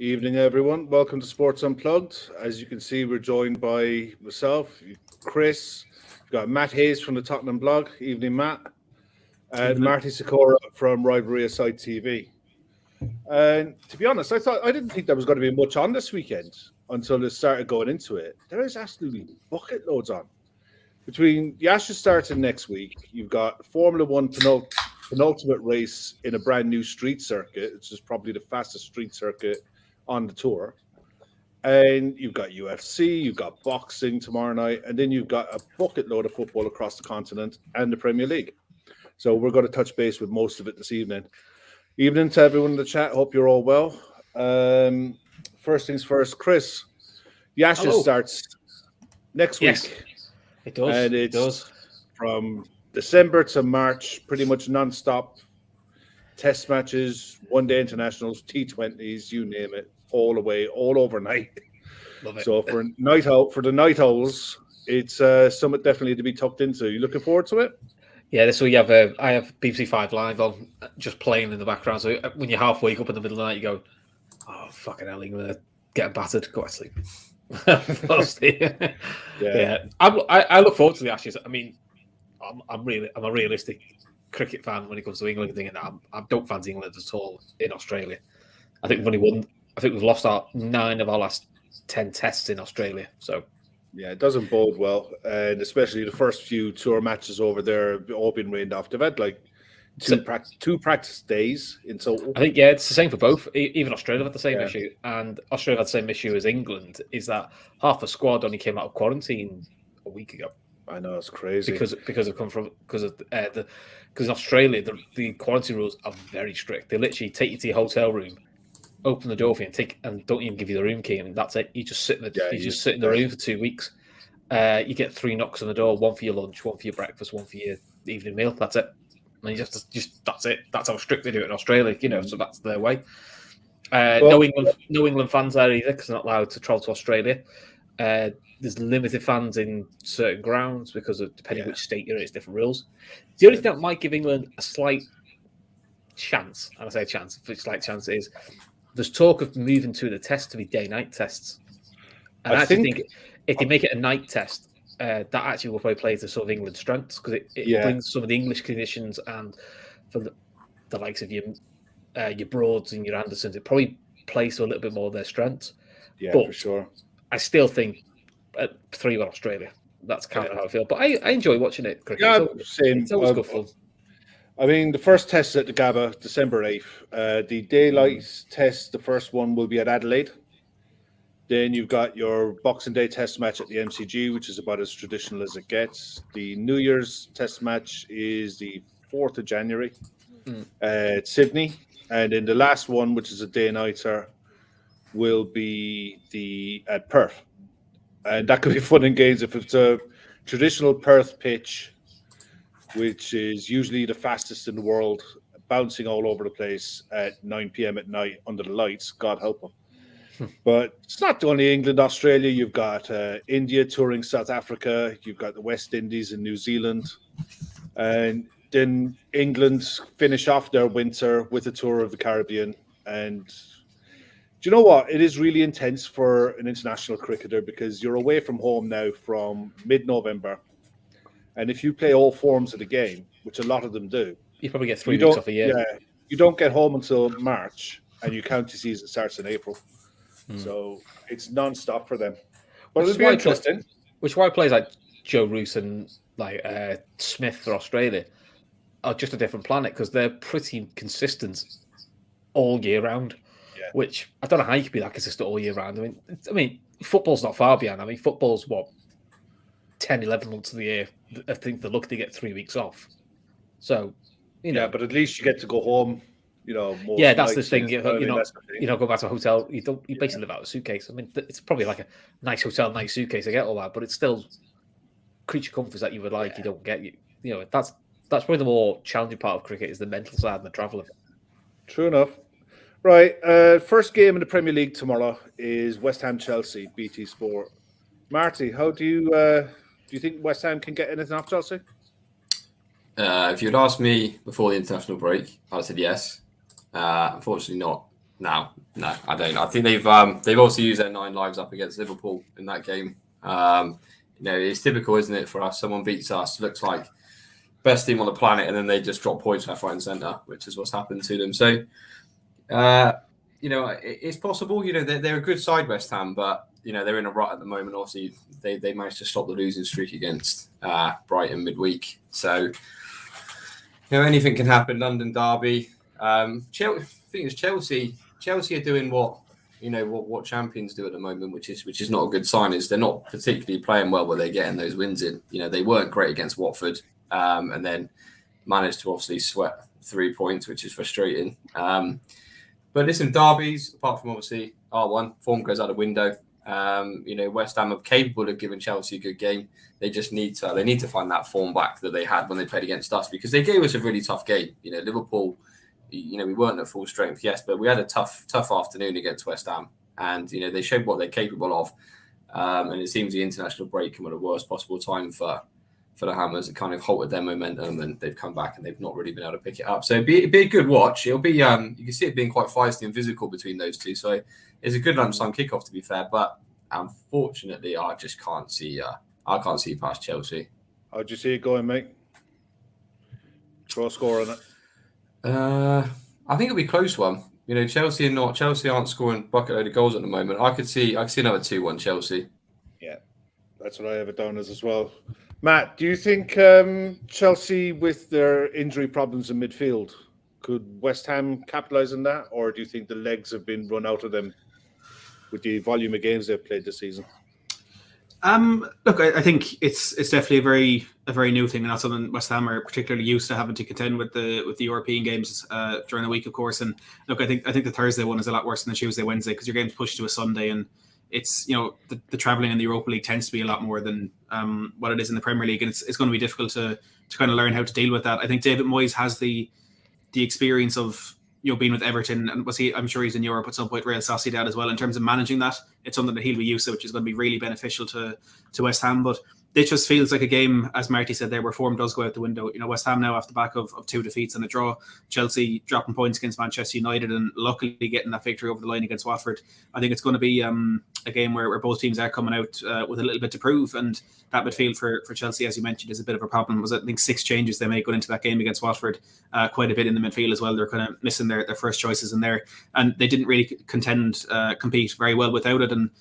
Evening, everyone. Welcome to Sports Unplugged. As you can see, we're joined by myself, Chris. We've got Matt Hayes from the Tottenham blog. Evening, Matt. And Marty Sikora from Rivalry Aside TV. And to be honest, I didn't think there was going to be much on this weekend until it started going into it. There is absolutely bucket loads on. Between the Ashes starting next week, you've got Formula One penultimate race in a brand new street circuit. It's just probably the fastest street circuit on the tour. And you've got UFC, you've got boxing tomorrow night, and then you've got a bucket load of football across the continent and the Premier League. So we're going to touch base with most of it this evening. Evening to everyone in the chat. Hope you're all well. First things first, Chris. The Ashes starts next week. It does. And it does. From December to March, pretty much non-stop test matches, one-day internationals, T20s, you name it, all away, all overnight. Love it. So for the night owls, it's something definitely to be tucked into. You looking forward to it? Yeah, this week I have BBC Five Live on, just playing in the background. So when you're half wake up in the middle of the night, you go, "Oh fucking hell, England are getting battered. Go to sleep." Yeah. I look forward to the Ashes. I mean, I'm a realistic cricket fan when it comes to England thing, and I don't fancy England at all in Australia. I think we've lost 9 of our last 10 tests in Australia. So yeah, it doesn't bode well, and especially the first few tour matches over there have all been rained off. They've had like two practice days in total. I think it's the same for both. Even Australia had the same issue, and Australia had the same issue as England. Is that half the squad only came out of quarantine a week ago? I know, it's crazy because in Australia the quarantine rules are very strict. They literally take you to your hotel room, open the door for you, and don't even give you the room key, and that's it. You just sit in the room for 2 weeks. You get 3 knocks on the door, one for your lunch, one for your breakfast, one for your evening meal. That's it. And you just that's it. That's how strict they do it in Australia, so that's their way. No England fans there either, because they're not allowed to travel to Australia. There's limited fans in certain grounds because of depending which state you're in, it's different rules. The only thing that might give England a slight chance, and I say chance, a slight chance, is there's talk of moving to the test to be day-night tests. And I think if they make it a night test, that actually will probably play to sort of England's strengths, because it brings some of the English conditions, and for the likes of your Broads and your Andersons, it probably plays to a little bit more of their strengths. Yeah, but for sure. I still think at 3-1 Australia. That's kind of how I feel. But I enjoy watching it. Cricket. Yeah, same. It's always good fun. I mean, the first test is at the Gabba, December 8th. The daylight test, the first one will be at Adelaide. Then you've got your Boxing Day test match at the MCG, which is about as traditional as it gets. The New Year's test match is the 4th of January at Sydney. And then the last one, which is a day-nighter, will be at Perth. And that could be fun and games if it's a traditional Perth pitch, which is usually the fastest in the world, bouncing all over the place at 9 p.m. at night under the lights. God help them. But it's not only England, Australia. You've got India touring South Africa. You've got the West Indies and New Zealand. And then England finish off their winter with a tour of the Caribbean. And do you know what? It is really intense for an international cricketer, because you're away from home now from mid-November. And if you play all forms of the game, which a lot of them do, you probably get 3 weeks off a year. Yeah, you don't get home until March, and your county season starts in April. So it's non-stop for them. But it'll be interesting. Which is why players like Joe Root and like Smith for Australia are just a different planet, because they're pretty consistent all year round. Yeah. Which I don't know how you could be that consistent all year round. I mean, football's not far behind. I mean, football's 10, 11 months of the year. I think they're lucky to get 3 weeks off. So, yeah, but at least you get to go home. That's the thing. Go back to a hotel. You basically live out of a suitcase. I mean, it's probably like a nice hotel, nice suitcase. I get all that, but it's still creature comforts that you would like. You don't get. That's probably the more challenging part of cricket, is the mental side and the travelling. True enough. Right. First game in the Premier League tomorrow is West Ham Chelsea, BT Sport. Marty, how do you think West Ham can get anything off Chelsea? If you'd asked me before the international break, I would have said yes. Unfortunately not. No, I don't. I think they've also used their 9 lives up against Liverpool in that game. It's typical, isn't it, for us? Someone beats us, looks like best team on the planet, and then they just drop points left, right, and centre, which is what's happened to them. So, it's possible. They're a good side, West Ham, but they're in a rut at the moment. Obviously, they managed to stop the losing streak against Brighton midweek. So, anything can happen. London derby. Chelsea are doing what champions do at the moment, which is not a good sign. Is they're not particularly playing well, but they're getting those wins in. They weren't great against Watford, and then managed to obviously sweat 3 points, which is frustrating. But listen, derbies, apart from obviously R1, form goes out the window. West Ham are capable of giving Chelsea a good game. They just need to find that form back that they had when they played against us, because they gave us a really tough game. Liverpool, we weren't at full strength, yes, but we had a tough afternoon against West Ham, and they showed what they're capable of. And it seems the international break came at the worst possible time for the Hammers. It kind of halted their momentum, and they've come back and they've not really been able to pick it up. So it'd be a good watch. It'll be you can see it being quite feisty and physical between those two. So it's a good lunchtime kickoff, to be fair. But unfortunately, I just can't see. I can't see past Chelsea. How'd you see it going, mate? Throw a score on it. I think it'll be a close one. Chelsea aren't scoring bucket load of goals at the moment. I could see another 2-1 Chelsea. Yeah, that's what I have it down as well. Matt, do you think Chelsea, with their injury problems in midfield, could West Ham capitalise on that, or do you think the legs have been run out of them with the volume of games they've played this season? Look, I think it's definitely a very new thing, and not something West Ham are particularly used to having to contend with the European games during the week, of course. And look, I think the Thursday one is a lot worse than the Tuesday, Wednesday, because your game's pushed to a Sunday, and it's the travelling in the Europa League tends to be a lot more than what it is in the Premier League, and it's going to be difficult to kind of learn how to deal with that. I think David Moyes has the experience of being with Everton, and I'm sure he's in Europe at some point, Real Sociedad as well. In terms of managing that, it's something that he'll be used to, which is going to be really beneficial to West Ham. But it just feels like a game, as Marty said there, where form does go out the window. West Ham now off the back of 2 defeats and a draw, Chelsea dropping points against Manchester United, and luckily getting that victory over the line against Watford. I think it's going to be a game where both teams are coming out with a little bit to prove, and that midfield for Chelsea, as you mentioned, is a bit of a problem. I think 6 changes they made going into that game against Watford, quite a bit in the midfield as well. They're kind of missing their first choices in there, and they didn't really compete very well without it. And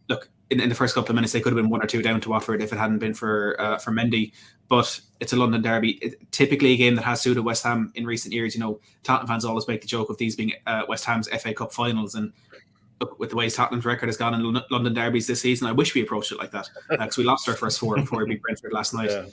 look, in the first couple of minutes, they could have been 1 or 2 down to Watford if it hadn't been for Mendy. But it's a London derby. Typically a game that has suited West Ham in recent years. Tottenham fans always make the joke of these being West Ham's FA Cup finals. And look, with the way Tottenham's record has gone in London derbies this season, I wish we approached it like that, because we lost our first 4 before we beat Brentford last night. Yeah.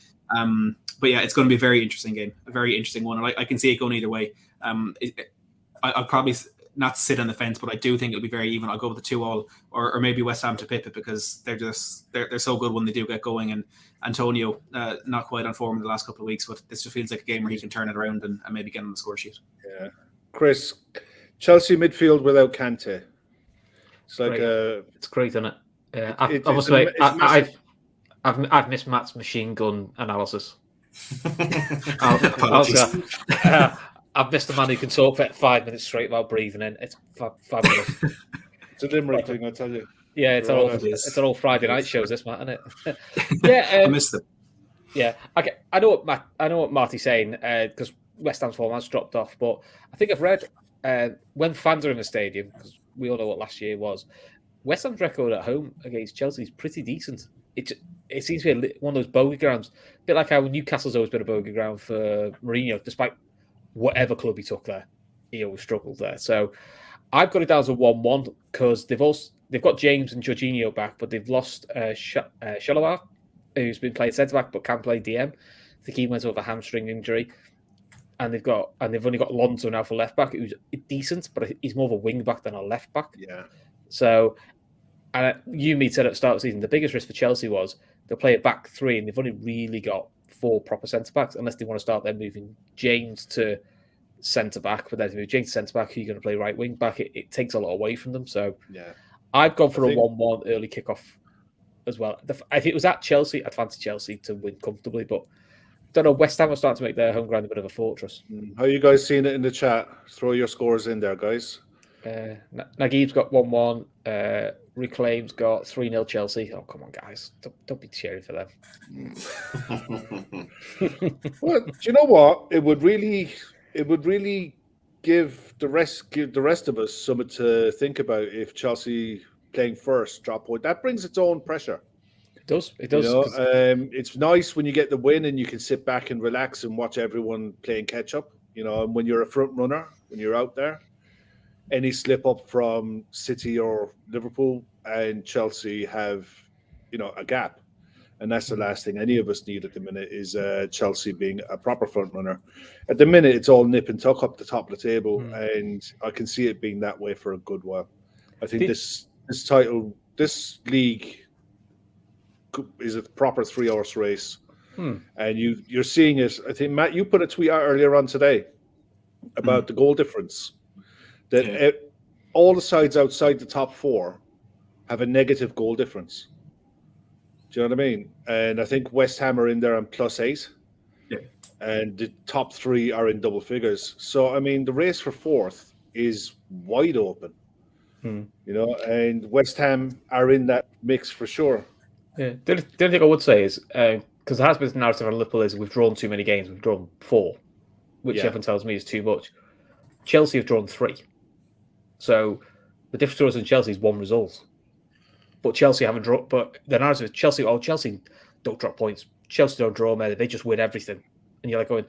But yeah, it's going to be a very interesting game, a very interesting one. And I can see it going either way. I'll probably not sit on the fence, but I do think it'll be very even. I'll go with the 2-2, or maybe West Ham to pip it, because they're so good when they do get going. And Antonio, not quite on form in the last couple of weeks, but this just feels like a game where he can turn it around and maybe get on the score sheet. Yeah, Chris, Chelsea midfield without Kante. It's like it's great, isn't it? I've missed Matt's machine gun analysis. I've missed a man who can talk for 5 minutes straight while breathing in. It's fabulous. It's a Limerick thing, I tell you. Yeah, it's all Friday night shows, this, Matt, isn't it? Yeah, I missed them. Yeah, okay. I know what Marty's saying, because West Ham's form has dropped off. But I think I've read when fans are in the stadium, because we all know what last year was, West Ham's record at home against Chelsea is pretty decent. It seems to be one of those bogey grounds, a bit like how Newcastle's always been a bogey ground for Mourinho, despite whatever club he took there, he always struggled there. So I've got it down as a 1-1, because they've got James and Jorginho back, but they've lost Shalawar, who's been playing centre back but can play DM. I think he went over a hamstring injury, and they've only got Lonzo now for left back, who's decent, but he's more of a wing back than a left back. Yeah. So, and you said at the start of the season, the biggest risk for Chelsea was they'll play a back 3, and they've only really got 4 proper centre backs, unless they want to start then moving James to centre back. But then if you move James to centre back, who are you going to play right wing back? It takes a lot away from them. So yeah, I've gone for a 1-1 early kickoff as well. If it was at Chelsea, I'd fancy Chelsea to win comfortably, but I don't know. West Ham are starting to make their home ground a bit of a fortress. How are you guys seeing it in the chat? Throw your scores in there, guys. Naguib's got 1-1. Reclaim's got 3-0 Chelsea. Oh, come on, guys. Don't be cheering for them. Well, do you know what? It would really give the rest of us something to think about if Chelsea playing first drop point. That brings its own pressure. It does. You know, it's nice when you get the win and you can sit back and relax and watch everyone playing catch up. You know, and when you're a front runner, when you're out there, any slip up from City or Liverpool and Chelsea have, you know, a gap. And that's the last thing any of us need at the minute is Chelsea being a proper front runner. At the minute, it's all nip and tuck up the top of the table, and I can see it being that way for a good while. I think this league is a proper 3-horse race, and you're seeing it. I think, Matt, you put a tweet out earlier on today about the goal difference. That all the sides outside the top 4 have a negative goal difference. Do you know what I mean? And I think West Ham are in there on +8. Yeah. And the top 3 are in double figures. So, I mean, the race for 4th is wide open. You know, and West Ham are in that mix for sure. Yeah. The only thing I would say is, because there has been the narrative on Liverpool is we've drawn too many games. We've drawn 4, which everyone tells me is too much. Chelsea have drawn 3. So the difference to us and Chelsea is 1 result. But Chelsea haven't drawn. But the narrative is Chelsea don't drop points. Chelsea don't draw, man. They just win everything. And you're like going,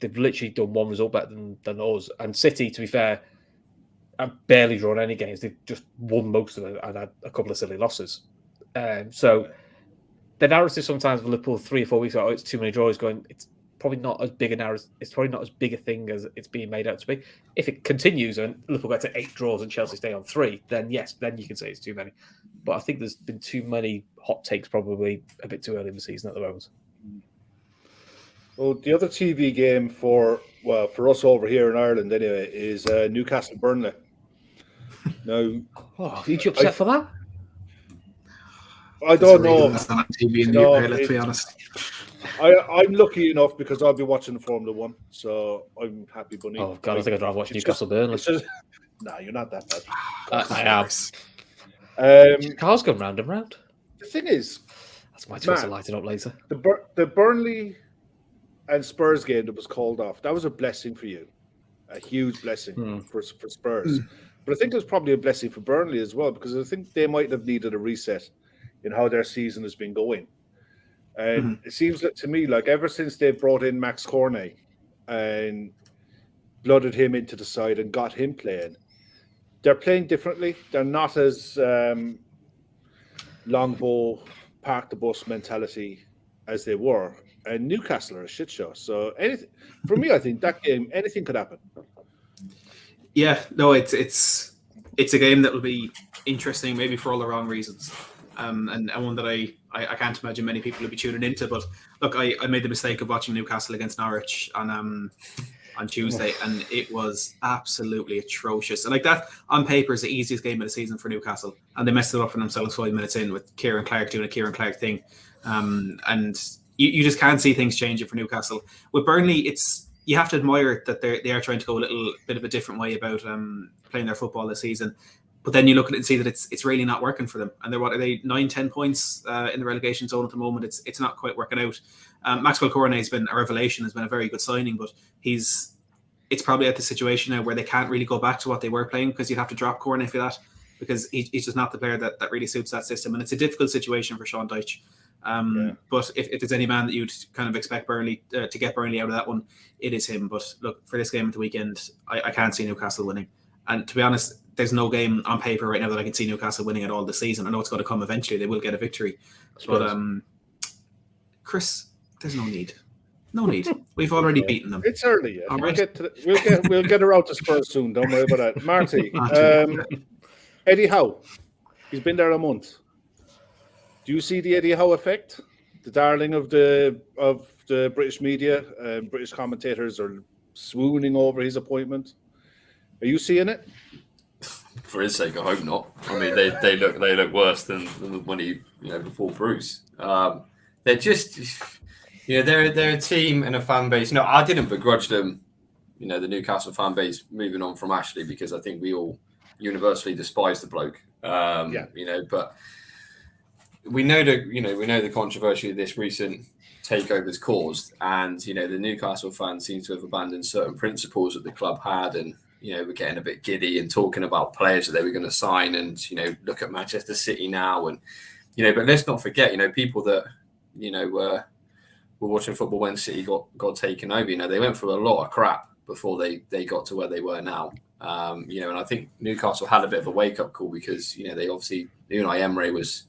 they've literally done 1 result better than us. And City, to be fair, have barely drawn any games. They've just won most of it and had a couple of silly losses. So the narrative sometimes for Liverpool 3 or 4 weeks ago, it's too many draws. Going, it's probably not as big a narrative. It's probably not as big a thing as it's being made out to be. If it continues and Liverpool get to 8 draws and Chelsea stay on 3, then yes, then you can say it's too many. But I think there's been too many hot takes, probably a bit too early in the season at the moment. Well, the other TV game for us over here in Ireland anyway is Newcastle Burnley. Now, are you upset for that? I don't know. That's not on TV in the UK, let's be honest. I'm lucky enough because I'll be watching Formula 1, so I'm happy bunny. Oh God, I think I'd rather watch Newcastle Burnley. Nah, you're not that bad. I am. Cars going round and round. The thing is, that's my Twitter lighting up later. The Burnley and Spurs game that was called off, that was a blessing for you, a huge blessing for Spurs. But I think it was probably a blessing for Burnley as well because I think they might have needed a reset in how their season has been going. And it seems that to me, like ever since they brought in Max Cornet and blooded him into the side and got him playing, they're playing differently. They're not as longbow, park the bus mentality as they were. And Newcastle are a shit show. So anything for me, I think that game, anything could happen. Yeah, no, it's a game that will be interesting, maybe for all the wrong reasons. And one that I can't imagine many people will be tuning into. But look, I made the mistake of watching Newcastle against Norwich on Tuesday, and it was absolutely atrocious. And like that, on paper, is the easiest game of the season for Newcastle, and they messed it up for themselves 5 minutes in with Kieran Clark doing a Kieran Clark thing. And you just can't see things changing for Newcastle. With Burnley, you have to admire that they are trying to go a little bit of a different way about playing their football this season. But then you look at it and see that it's really not working for them. And they're 9-10 points in the relegation zone at the moment. It's not quite working out. Maxwell Cornet has been a revelation, has been a very good signing, but it's probably at the situation now where they can't really go back to what they were playing because you'd have to drop Cornet for that because he's just not the player that really suits that system. And it's a difficult situation for Sean Dyche. But if there's any man that you'd kind of expect Burnley to get Burnley out of that one, it is him. But look, for this game at the weekend, I can't see Newcastle winning. And to be honest, there's no game on paper right now that I can see Newcastle winning at all this season. I know it's going to come eventually. They will get a victory. But Chris, there's no need. No need. We've already beaten them. It's early. Yeah. All right. We'll get her out to Spurs soon. Don't worry about that. Marty, Eddie Howe. He's been there a month. Do you see the Eddie Howe effect? The darling of the British media and British commentators are swooning over his appointment. Are you seeing it? For his sake, I hope not. I mean, they look worse than when he before Bruce. They're just they're a team and a fan base. No, I didn't begrudge them. The Newcastle fan base moving on from Ashley because I think we all universally despise the bloke. But we know the controversy this recent takeovers caused, and the Newcastle fans seem to have abandoned certain principles that the club had, and we're getting a bit giddy and talking about players that they were going to sign, and look at Manchester City now, and but let's not forget people that were watching football when City got taken over. They went through a lot of crap before they got to where they were now. And I think Newcastle had a bit of a wake up call because they obviously Unai Emery was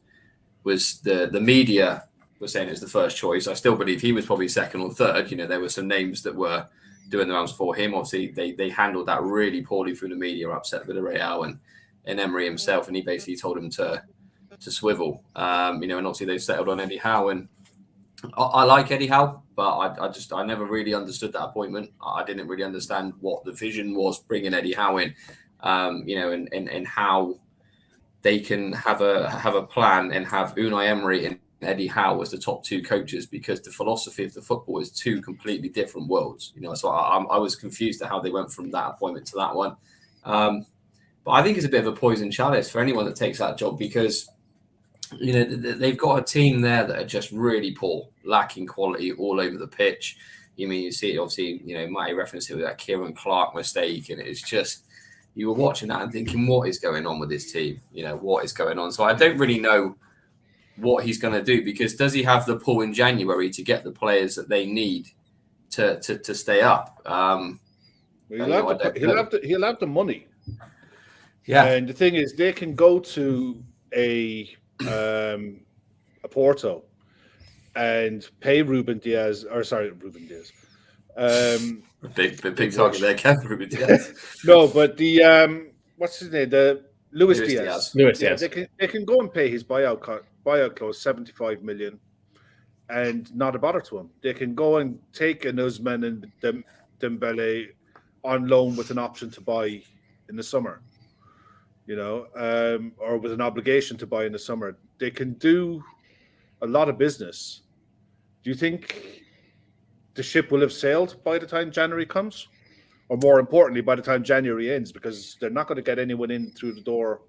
the media was saying it was the first choice. I still believe he was probably second or third. There were some names that were doing the rounds for him. Obviously, they handled that really poorly through the media, upset Villarreal and Emery himself, and he basically told him to swivel. And obviously they settled on Eddie Howe, and I like Eddie Howe, but I never really understood that appointment. I didn't really understand what the vision was bringing Eddie Howe in, and how they can have a plan and have Unai Emery and Eddie Howe as the top two coaches, because the philosophy of the football is two completely different worlds. So I was confused at how they went from that appointment to that one. But I think it's a bit of a poison chalice for anyone that takes that job, because they've got a team there that are just really poor, lacking quality all over the pitch. You see it, obviously, Matty referenced it with that Kieran Clark mistake, and it's just, you were watching that and thinking, what is going on with this team? What is going on? So I don't really know what he's going to do, because does he have the pull in January to get the players that they need to stay up? He'll have the money. Yeah. And the thing is, they can go to a Porto and pay Ruben Diaz. Big target there, Kev. Ruben Diaz. No, but the what's his name? The Luis Diaz. Luis Diaz. They can go and pay his buyout clause, 75 million, and not a bother to him. They can go and take an Usman and Dembele on loan with an option to buy in the summer. Or with an obligation to buy in the summer. They can do a lot of business. Do you think the ship will have sailed by the time January comes? Or more importantly, by the time January ends? Because they're not going to get anyone in through the door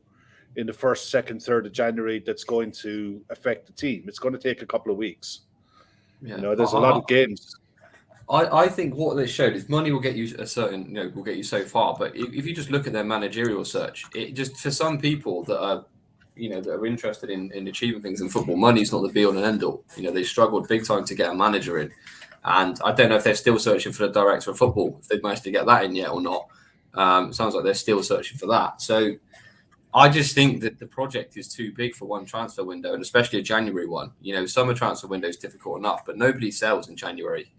in the 1st, 2nd, 3rd of January that's going to affect the team. It's going to take a couple of weeks. Yeah. There's a lot of games. I think what they showed is money will get you will get you so far. But if you just look at their managerial search, it just, for some people that are, that are interested in achieving things in football, money's not the be all and end all. They struggled big time to get a manager in, and I don't know if they're still searching for the director of football, if they've managed to get that in yet or not. It sounds like they're still searching for that. So I just think that the project is too big for one transfer window, and especially a January one. Summer transfer window is difficult enough, but nobody sells in January.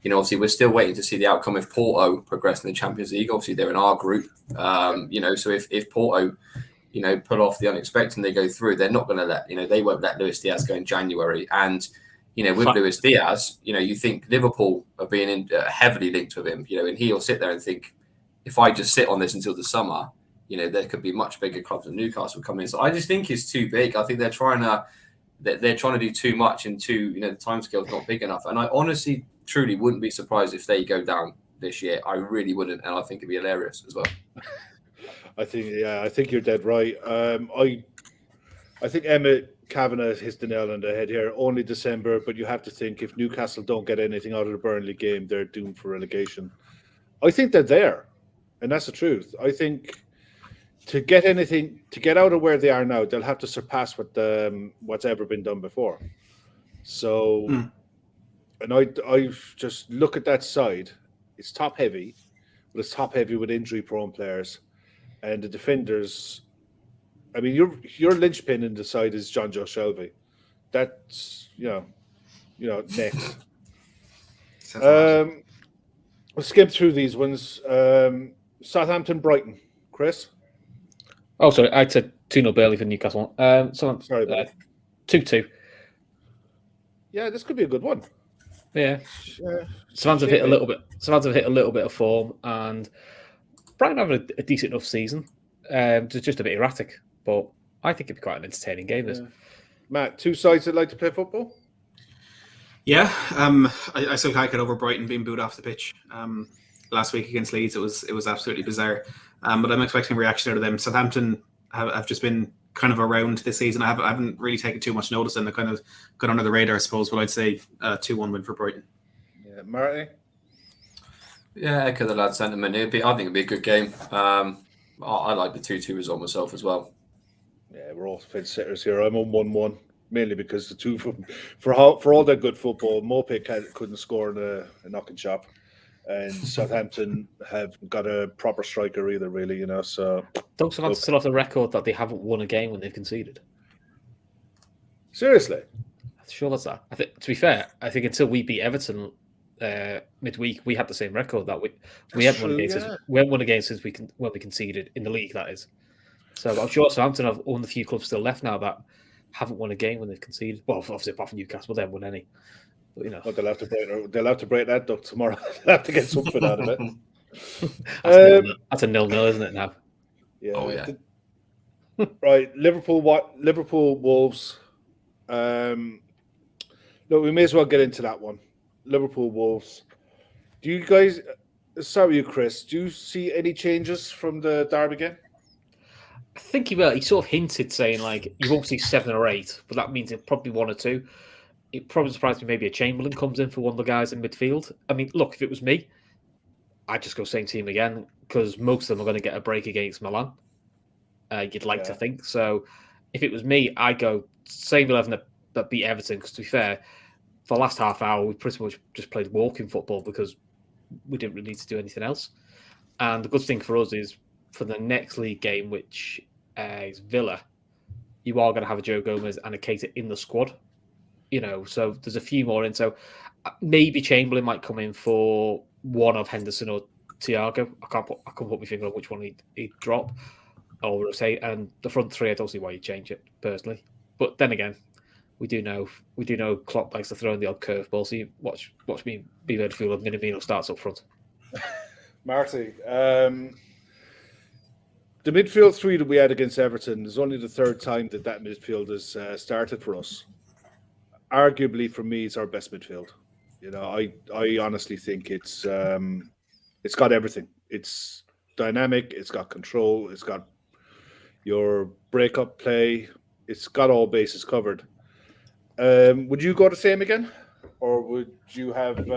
Obviously, we're still waiting to see the outcome if Porto progress in the Champions League. Obviously, they're in our group. So if Porto, pull off the unexpected and they go through, they're not going to let, they won't let Luis Diaz go in January. And, with Luis Diaz, you think Liverpool are being heavily linked with him, and he'll sit there and think, if I just sit on this until the summer, there could be much bigger clubs than Newcastle coming in. So I just think it's too big. I think they're trying to do too much, and the timescale's not big enough. And I honestly, truly wouldn't be surprised if they go down this year. I really wouldn't, and I think it'd be hilarious as well. I think you're dead right. I think Emmett Kavanagh hits the nail on the head here. Only December, but you have to think, if Newcastle don't get anything out of the Burnley game, they're doomed for relegation. I think they're there, and that's the truth. I think to get out of where they are now, they'll have to surpass what's ever been done before. So, and I just look at that side. It's top heavy, but it's top heavy with injury-prone players, and the defenders. I mean, your linchpin in the side is John Joe Shelby. That's next. We'll skip through these ones. Southampton, Brighton, Chris. Oh, sorry, I said 2-0 Burnley for Newcastle. Sorry, buddy. 2-2. Yeah, this could be a good one. Yeah. Swans have hit a little bit of form, and Brighton have a decent enough season. Just a bit erratic, but I think it'd be quite an entertaining game. This. Matt, two sides that like to play football. Yeah, I still can't get over Brighton being booed off the pitch. last week against Leeds. It was absolutely bizarre. But I'm expecting a reaction out of them. Southampton have just been kind of around this season. I haven't really taken too much notice, and they kind of got under the radar, I suppose. But I'd say 2-1 win for Brighton. Yeah, Marty. Yeah, echo the lad sentiment. I think it'd be a good game. I like the 2-2 result myself as well. Yeah, we're all fence sitters here. I'm on 1-1, mainly because the two for all their good football, Mope couldn't score in a knocking shop, and Southampton have got a proper striker either, really. You know, so don't Southampton still have the record that they haven't won a game when they've conceded? Seriously, Sure, that's that. To be fair, I think until we beat Everton midweek, we had the same record that we haven't won a game since when we conceded in the league. That is. So I'm sure Southampton have one of the few clubs still left now that haven't won a game when they've conceded. Well, obviously apart from Newcastle, they haven't won any. But, you know, they'll have to break that duck tomorrow. They'll have to get something out of it. That's a 0-0, isn't it now? Yeah. Oh yeah. Right, Liverpool Wolves. Look, we may as well get into that one. Liverpool Wolves. Do you guys? Sorry, you Chris. Do you see any changes from the derby game? I think he will. He sort of hinted, saying like you won't see 7 or 8, but that means it probably 1 or 2. It probably surprised me. Maybe a Chamberlain comes in for one of the guys in midfield. I mean, look, if it was me, I'd just go same team again because most of them are going to get a break against Milan. You'd like to think so. If it was me, I'd go same 11 that beat Everton. Because to be fair, for the last half hour, we pretty much just played walking football because we didn't really need to do anything else. And the good thing for us is for the next league game, which is Villa, you are going to have a Joe Gomez and a Keita in the squad. You know, so there's a few more in. So maybe Chamberlain might come in for one of Henderson or Thiago. I can't put my finger on which one he'd drop or rotate. And the front three, I don't see why you change it personally. But then again, we do know Klopp likes to throw in the odd curveball. So you watch me be midfield of Minamino starts up front. Marty, the midfield three that we had against Everton is only the third time that midfield has started for us. Arguably, for me, it's our best midfield. You know, I honestly think it's got everything. It's dynamic. It's got control. It's got your breakup play. It's got all bases covered. Would you go the same again, or would you have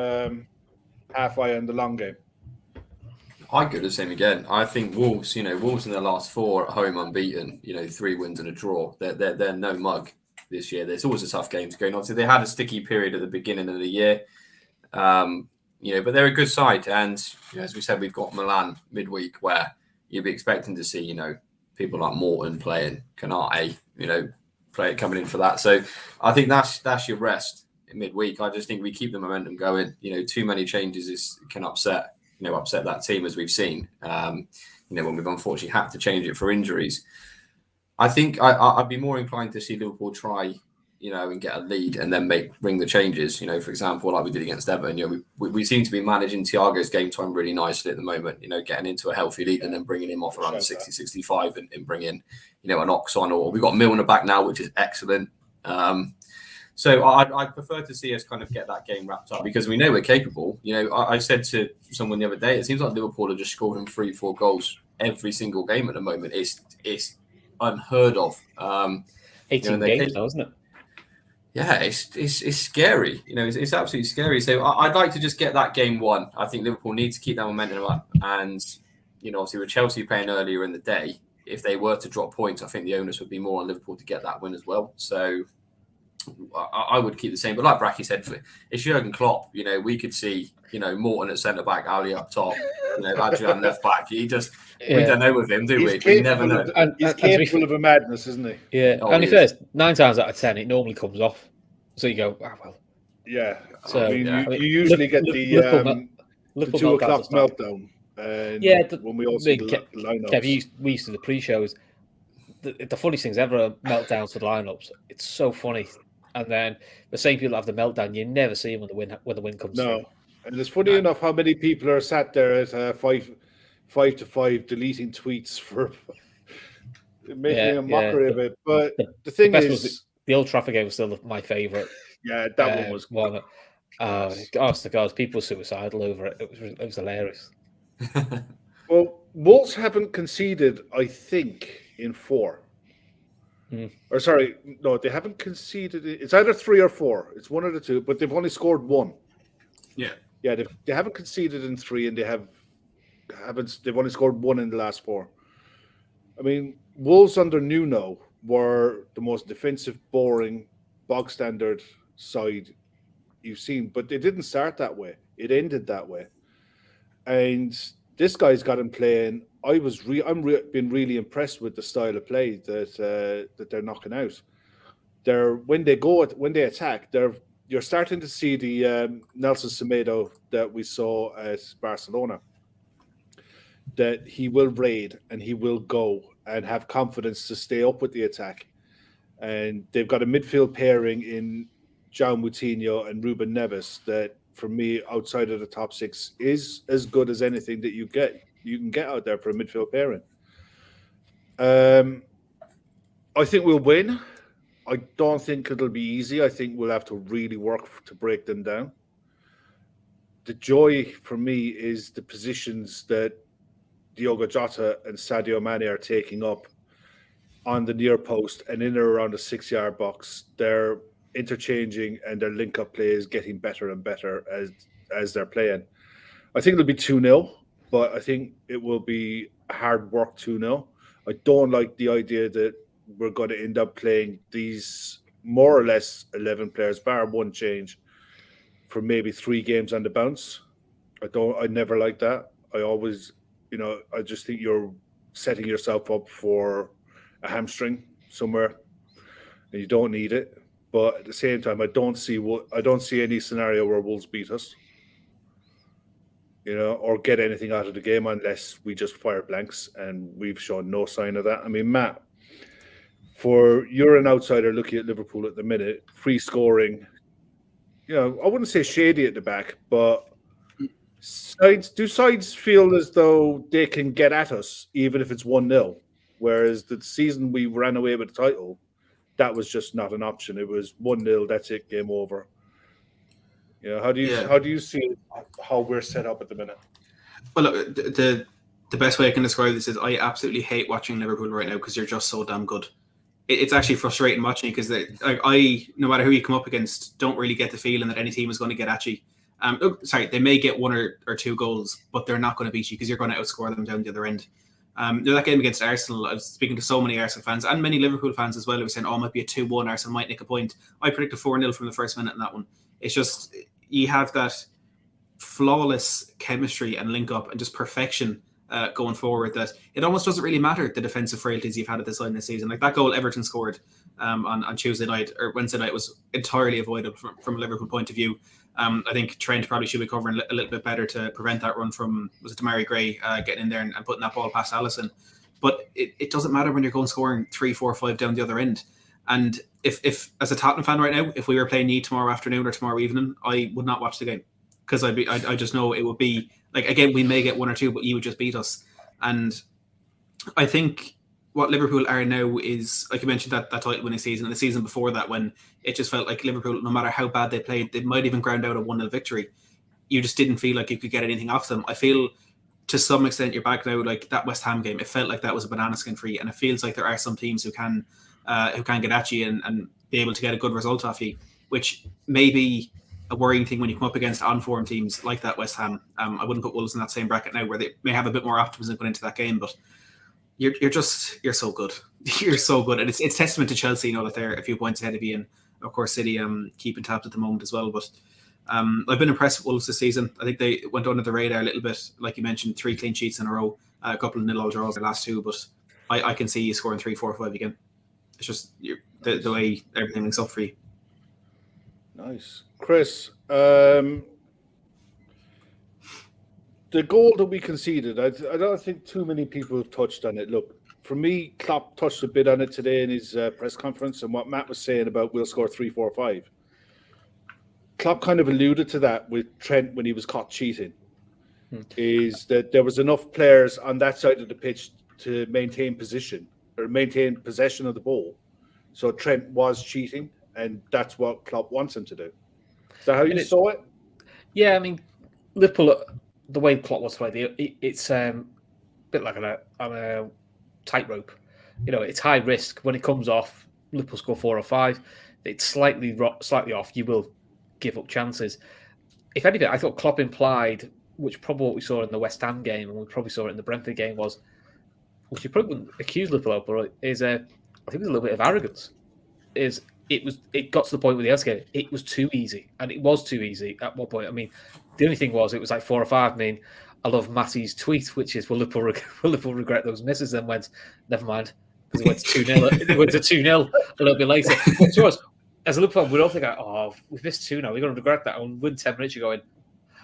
half eye on the long game? I'd go the same again. I think Wolves in their last 4 at home unbeaten. 3 wins and a draw. They're no mug this year. There's always a tough game to go on. Obviously, they had a sticky period at the beginning of the year. But they're a good side. And as we said, we've got Milan midweek where you'd be expecting to see, people like Morton playing, Canate, coming in for that. So I think that's your rest in midweek. I just think we keep the momentum going. Too many changes can upset that team, as we've seen. When we've unfortunately had to change it for injuries. I think I'd be more inclined to see Liverpool try, and get a lead and then bring the changes. For example, like we did against Everton. We seem to be managing Thiago's game time really nicely at the moment. Getting into a healthy lead and then bringing him off around 60-65 and bring in, an Ox on. Or we've got Milner back now, which is excellent. So I'd prefer to see us kind of get that game wrapped up because we know we're capable. I said to someone the other day, it seems like Liverpool are just scoring 3-4 goals every single game at the moment. It's unheard of. 18 games now, isn't it? Yeah, it's scary. It's absolutely scary. So I'd like to just get that game won. I think Liverpool need to keep that momentum up. And, obviously with Chelsea playing earlier in the day, if they were to drop points, I think the onus would be more on Liverpool to get that win as well. So I would keep the same. But like Bracky said, it's Jurgen Klopp. We could see, Morton at centre-back, Ali up top, Adrian left-back. We don't know with him, do we? We never know. He's capable of a madness, isn't he? Yeah. And first, 9 times out of 10, it normally comes off. So you go, well. Yeah. So, you usually get the 2 o'clock meltdown. When we also line ups. Kev, we used to the pre-shows. The funniest things ever are meltdowns for the lineups. It's so funny. And then the same people have the meltdown. You never see them when the win comes through. And it's funny enough how many people are sat there at 5 to 5 deleting tweets for making a mockery of it. But the thing is, the Old Trafford game was still my favourite. Yeah, that one was one. Honest to God, people were suicidal over it. It was hilarious. Well, Wolves haven't conceded, I think, in 4. Or sorry, no, they haven't conceded. It's either 3 or 4. It's one of the two, but they've only scored 1. Yeah, they haven't conceded in 3, and they've only scored 1 in the last 4. I mean, Wolves under Nuno were the most defensive, boring, bog standard side you've seen, but they didn't start that way. It ended that way, and this guy's got him playing. I'm been really impressed with the style of play that they're knocking out. When they attack, you're starting to see the Nelson Semedo that we saw at Barcelona. That he will raid and he will go and have confidence to stay up with the attack. And they've got a midfield pairing in João Moutinho and Ruben Neves that, for me, outside of the top 6, is as good as anything that you can get out there for a midfield pairing. I think we'll win. I don't think it'll be easy. I think we'll have to really work to break them down. The joy for me is the positions that Diogo Jota and Sadio Mane are taking up on the near post and in or around the 6-yard box. They're interchanging and their link-up play is getting better and better as they're playing. I think it'll be 2-0, but I think it will be a hard work 2-0. I don't like the idea that we're going to end up playing these more or less 11 players, bar one change, for maybe 3 games on the bounce. I never like that. I just think you're setting yourself up for a hamstring somewhere, and you don't need it. But at the same time, I don't see any scenario where Wolves beat us, or get anything out of the game unless we just fire blanks, and we've shown no sign of that. I mean, Matt, you're an outsider looking at Liverpool at the minute, free scoring. I wouldn't say shady at the back, but sides feel as though they can get at us even if it's 1-0, whereas the season we ran away with the title, that was just not an option. It was 1-0, that's it, game over. How do you see how we're set up at the minute? Well, look, the best way I can describe this is I absolutely hate watching Liverpool right now because they're just so damn good. It's actually frustrating watching because no matter who you come up against, don't really get the feeling that any team is going to get at you. They may get 1 or 2 goals, but they're not going to beat you because you're going to outscore them down the other end. That game against Arsenal, I was speaking to so many Arsenal fans and many Liverpool fans as well who were saying, it might be a 2-1, Arsenal might nick a point. I predicted 4-0 from the first minute in that one. It's just, you have that flawless chemistry and link up and just perfection going forward that it almost doesn't really matter the defensive frailties you've had at this line this season. Like that goal Everton scored on Tuesday night or Wednesday night was entirely avoidable from a Liverpool point of view. I think Trent probably should be covering a little bit better to prevent that run from, was it Damari Gray getting in there and putting that ball past Alisson. But it doesn't matter when you're going scoring 3, 4, 5 down the other end. And if as a Tottenham fan right now, if we were playing Leeds tomorrow afternoon or tomorrow evening, I would not watch the game because I just know it would be like, again, we may get 1 or 2, but you would just beat us. And I think what Liverpool are now is, like you mentioned, that title winning season and the season before that, when it just felt like Liverpool, no matter how bad they played, they might even ground out a 1-0 victory. You just didn't feel like you could get anything off them. I feel to some extent you're back now, like that West Ham game, it felt like that was a banana skin free, and it feels like there are some teams who can get at you and be able to get a good result off you, which may be a worrying thing when you come up against on-form teams like that West Ham. I wouldn't put Wolves in that same bracket now, where they may have a bit more optimism going into that game, but you're so good. You're so good, and it's testament to Chelsea, that they're a few points ahead of you, and of course City keeping tabs at the moment as well. But I've been impressed with Wolves this season. I think they went under the radar a little bit, like you mentioned, 3 clean sheets in a row, a couple of 0-0 draws the last 2, but I can see you scoring 3, 4, 5 again. It's just the way everything links up for you. Nice. Chris, the goal that we conceded, I don't think too many people have touched on it. Look, for me, Klopp touched a bit on it today in his press conference, and what Matt was saying about we'll score 3, 4, 5. Klopp kind of alluded to that with Trent when he was caught cheating, is that there was enough players on that side of the pitch to maintain position or maintain possession of the ball. So Trent was cheating, and that's what Klopp wants him to do. Is that how you saw it? Yeah, I mean, Liverpool, the way Klopp was played, it's a bit like on a tightrope. It's high risk. When it comes off, Liverpool score 4 or 5. It's slightly off. You will give up chances. If anything, I thought Klopp implied, which probably what we saw in the West Ham game, and we probably saw it in the Brentford game, was, which you probably wouldn't accuse Liverpool of, but is I think it was a little bit of arrogance. It got to the point with the LFC game, it was too easy, and it was too easy at one point. I mean, the only thing was it was like 4 or 5. I mean, I love Matty's tweet, which is, will Liverpool regret those misses? Then went, never mind, because it went to 2-0. It went to 2-0 a little bit later. So as a Liverpool fan, we don't think, we've missed 2 now, we're going to regret that. And within 10 minutes, you're going,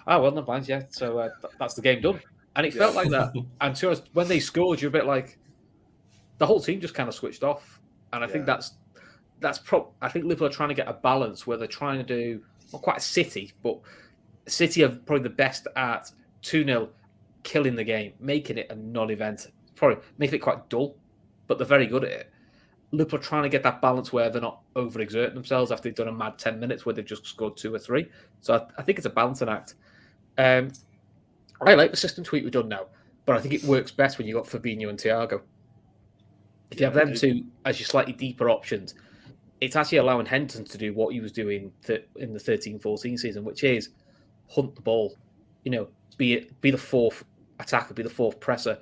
well, never mind, yeah. So that's the game done. And it felt like that. And to us, when they scored, you're a bit like, the whole team just kind of switched off. And I think I think Liverpool are trying to get a balance where they're trying to do, not quite City, but City are probably the best at 2-0, killing the game, making it a non-event, probably making it quite dull, but they're very good at it. Liverpool are trying to get that balance where they're not overexerting themselves after they've done a mad 10 minutes where they've just scored 2 or 3. So I think it's a balancing act. I like the system tweak we've done now, but I think it works best when you've got Fabinho and Thiago. If you have them two as your slightly deeper options, it's actually allowing Henderson to do what he was doing in the 13-14 season, which is hunt the ball, be the fourth attacker, be the fourth presser.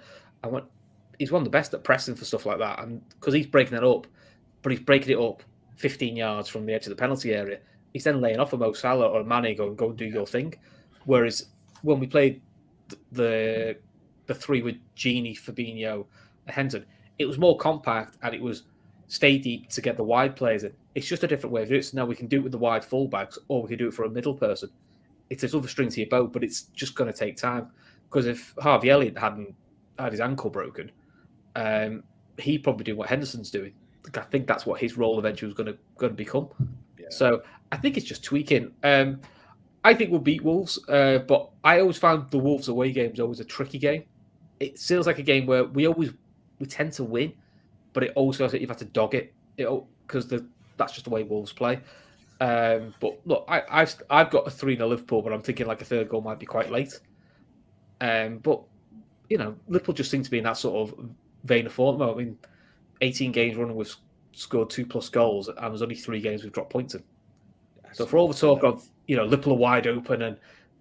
He's one of the best at pressing for stuff like that, and because he's breaking it up, but he's breaking it up 15 yards from the edge of the penalty area. He's then laying off a Mo Salah or a Mane, go and do your thing. Whereas when we played the 3 with Gini, Fabinho, and Henderson, it was more compact and it was stay deep to get the wide players in. It's just a different way of doing it. So now we can do it with the wide fullbacks, or we can do it for a middle person. It's another string to your bow, but it's just going to take time. Because if Harvey Elliott hadn't had his ankle broken, he'd probably do what Henderson's doing. I think that's what his role eventually was going to become. Yeah. So I think it's just tweaking. I think we'll beat Wolves, but I always found the Wolves away games always a tricky game. It feels like a game where we tend to win, but it also feels like you've had to dog it because that's just the way Wolves play. But look, I've got a 3-0 Liverpool, but I'm thinking like a third goal might be quite late. But Liverpool just seem to be in that sort of vein of form. I mean, 18 games running, we've scored 2+ goals, and there's only 3 games we've dropped points in. So for all the talk of Liverpool are wide open and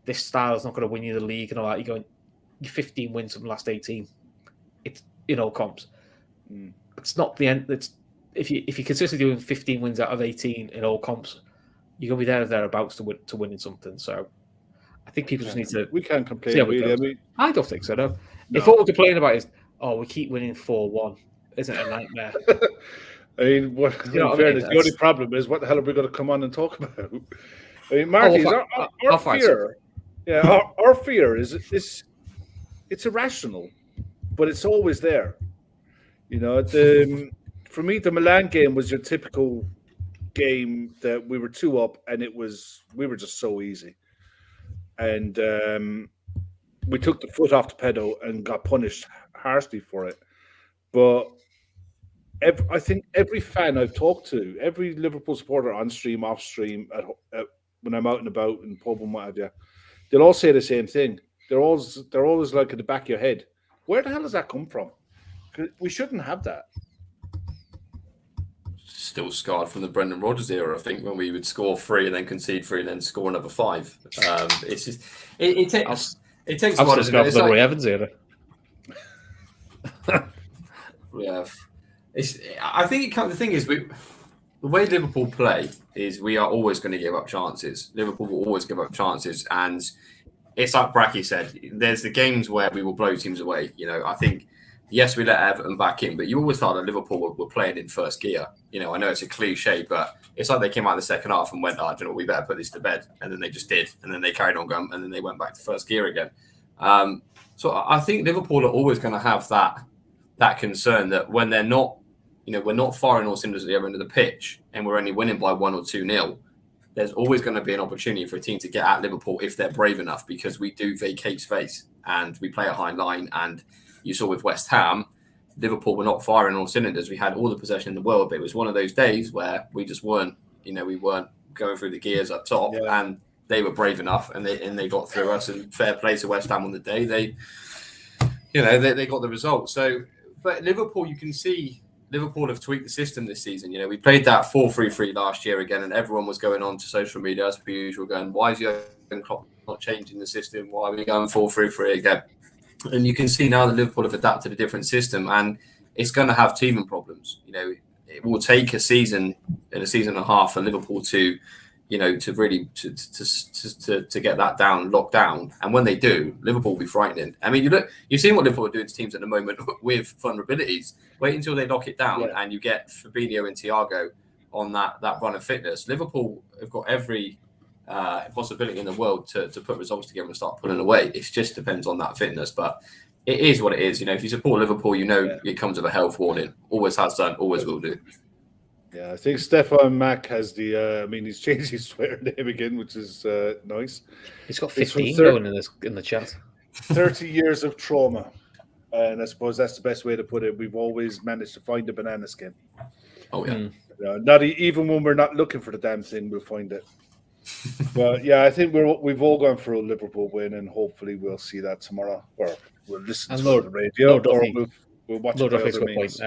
this style is not going to win you the league and all that, you're 15 wins from the last 18. It's in all comps. It's not the end. It's if you're consistently doing 15 wins out of 18 in all comps, you're going to be there or thereabouts to winning something. So I think people just need to. We can't complain. Really. I don't think so. No. If all we're complaining about is we keep winning 4-1, isn't it a nightmare? I mean, the only problem is what the hell are we going to come on and talk about? I mean, Marty, our fear. Yeah, our fear is it's irrational, but it's always there. For me, the Milan game was your typical game that we were 2 up, and we were just so easy, and we took the foot off the pedal and got punished harshly for it. But I think every fan I've talked to, every Liverpool supporter on stream, off stream, when I'm out and about in pub and what have you, they'll all say the same thing. They're always like in the back of your head, where the hell does that come from? We shouldn't have that. Still scarred from the Brendan Rodgers era, I think, when we would score 3 and then concede 3 and then score another 5. It's just it takes a while. It's the Roy Evans era. Yeah, I think the thing is the way Liverpool play is we are always going to give up chances. Liverpool will always give up chances, and it's like Bracky said. There's the games where we will blow teams away. I think. Yes, we let Everton back in, but you always thought that Liverpool were playing in first gear. I know it's a cliche, but it's like they came out in the second half and went, we better put this to bed. And then they just did. And then they carried on going, and then they went back to first gear again. So I think Liverpool are always going to have that concern that when they're not, we're not firing all cylinders at the other end of the pitch and we're only winning by 1 or 2-0, there's always going to be an opportunity for a team to get at Liverpool if they're brave enough, because we do vacate space and we play a high line. And you saw with West Ham, Liverpool were not firing all cylinders. We had all the possession in the world, but it was one of those days where we just weren't, we weren't going through the gears up top. Yeah. And they were brave enough and they got through us. And fair play to West Ham on the day. They got the result. So, but Liverpool, you can see Liverpool have tweaked the system this season. We played that 4-3-3 last year again, and everyone was going on to social media as per usual, going, "Why is Jurgen Klopp not changing the system? Why are we going 4-3-3 again?" And you can see now that Liverpool have adapted a different system, and it's going to have teaming problems. It will take a season and a half for Liverpool to really to get that locked down. And when they do, Liverpool will be frightening. I mean, you've seen what Liverpool are doing to teams at the moment with vulnerabilities. Wait until they lock it down and you get Fabinho and Thiago on that run of fitness. Liverpool have got every possibility in the world to put results together and start pulling away. It just depends on that fitness, but it is what it is. If you support Liverpool, it comes with a health warning. Always has done, always will do. Yeah, I think Stefan Mack has he's changed his Twitter name again, which is nice. He's got 15 going in the chat. 30 years of trauma. And I suppose that's the best way to put it. We've always managed to find the banana skin. Oh, yeah. Not even when we're not looking for the damn thing, we'll find it. But yeah, I think we've all gone for a Liverpool win, and hopefully we'll see that tomorrow, or we'll listen to the radio, or we'll watch it. Good point.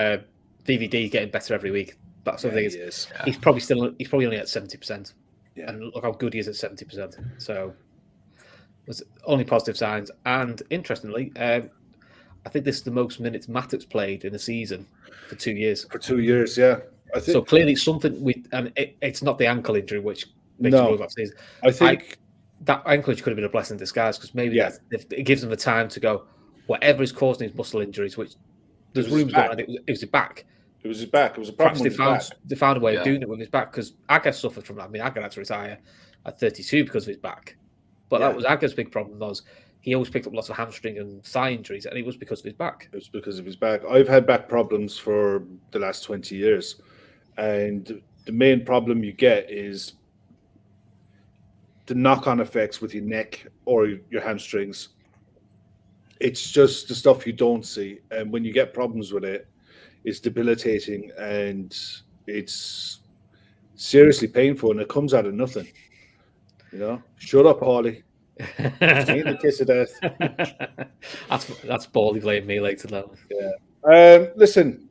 DVD getting better every week. That's the thing is, he's probably only at 70%. Yeah. And look how good he is at 70%. So there's only positive signs. And interestingly, I think this is the most minutes Matip's played in a season for 2 years. For 2 years, yeah. I think so. Clearly, something and it's not the ankle injury which makes you about season. I think that ankle injury could have been a blessing in disguise, because maybe it gives them the time to go. Whatever is causing these muscle injuries, which there's rumors about, it was his back. It was his back. It was a problem. They found a way of doing it with his back, because Aga suffered from that. I mean, Aga had to retire at 32 because of his back. But that was Aga's big problem. Was he always picked up lots of hamstring and thigh injuries, and it was because of his back. It was because of his back. I've had back problems for the last 20 years. And the main problem you get is the knock-on effects with your neck or your hamstrings. It's just the stuff you don't see. And when you get problems with it, it's debilitating and it's seriously painful, and it comes out of nothing. Shut up, Paulie. Ain't the kiss of death. That's Paulie playing me later now. Yeah. Listen,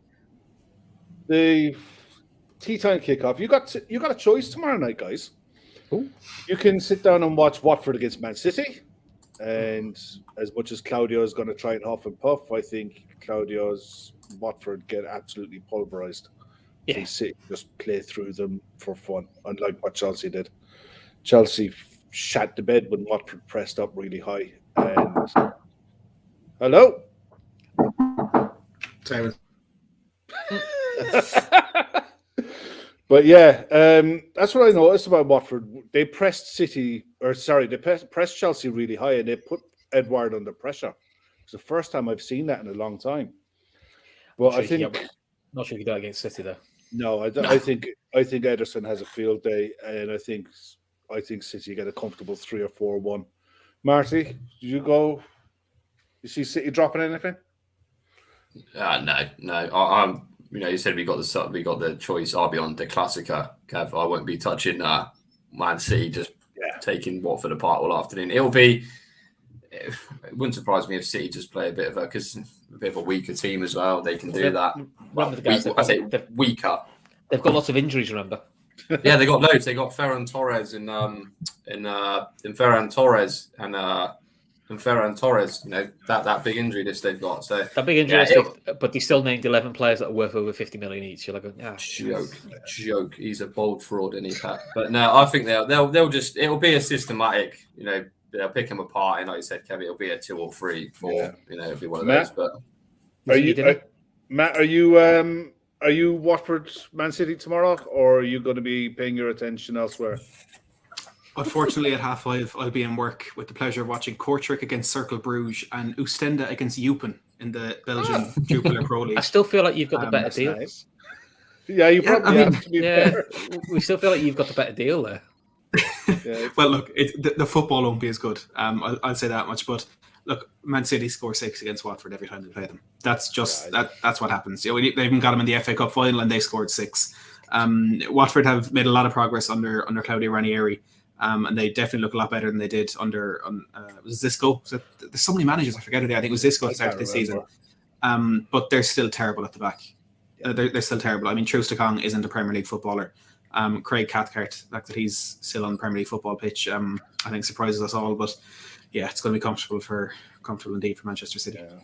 the tea time kickoff. You got a choice tomorrow night, guys. Ooh. You can sit down and watch Watford against Man City. And as much as Claudio is going to try and huff and puff, I think Claudio's Watford get absolutely pulverized. Yeah. City just play through them for fun, unlike what Chelsea did. Chelsea shat the bed when Watford pressed up really high. And hello, Simon. But yeah, that's what I noticed about Watford. They pressed Chelsea really high, and they put Edouard under pressure. It's the first time I've seen that in a long time. But I think not sure you can do it against City though. No, I think Ederson has a field day, and I think City get a comfortable 3 or 4-1. Marty, did you go? You see City dropping anything? No. You said we got the choice. I'll be on the Classica, Kev. I won't be touching Man City, just taking Watford apart all afternoon. It wouldn't surprise me if City just play a bit of a weaker team as well. They can do that. Remember the guys? Weaker. They've got lots of injuries. Remember? Yeah, they got loads. They got Ferran Torres and Ferran Torres and Ferran Torres. That big injury list they've got. So that big injury list, but they still named 11 players that are worth over 50 million each. You're like, joke. He's a bold fraud, isn't he, Pat? But no, I think they'll just, it'll be a systematic. They'll pick them apart, and like you said, Kevin, it'll be a 2 or 3, 4. It'll be one of those. But Matt, are you Watford Man City tomorrow, or are you going to be paying your attention elsewhere? Unfortunately, at 5:30, I'll be in work with the pleasure of watching Kortrijk against Cercle Bruges and Oostende against Eupen in the Belgian Jupiler Pro League. I still feel like you've got the better deal. Nice. Yeah, you probably have to be fair. We still feel like you've got the better deal there. Well, look, the football won't be as good. I'll say that much. But look, Man City score 6 against Watford every time they play them. That's just that's what happens. They even got them in the FA Cup final, and they scored 6. Watford have made a lot of progress under Claudio Ranieri. And they definitely look a lot better than they did under was Zisco. So there's so many managers, I forget who they are. I think it was Zisco at the start of this season. But they're still terrible at the back. They're still terrible. I mean, Troost-Ekong isn't a Premier League footballer. Craig Cathcart, the fact that he's still on the Premier League football pitch, I think surprises us all. But yeah, it's going to be comfortable indeed for Manchester City. Yeah.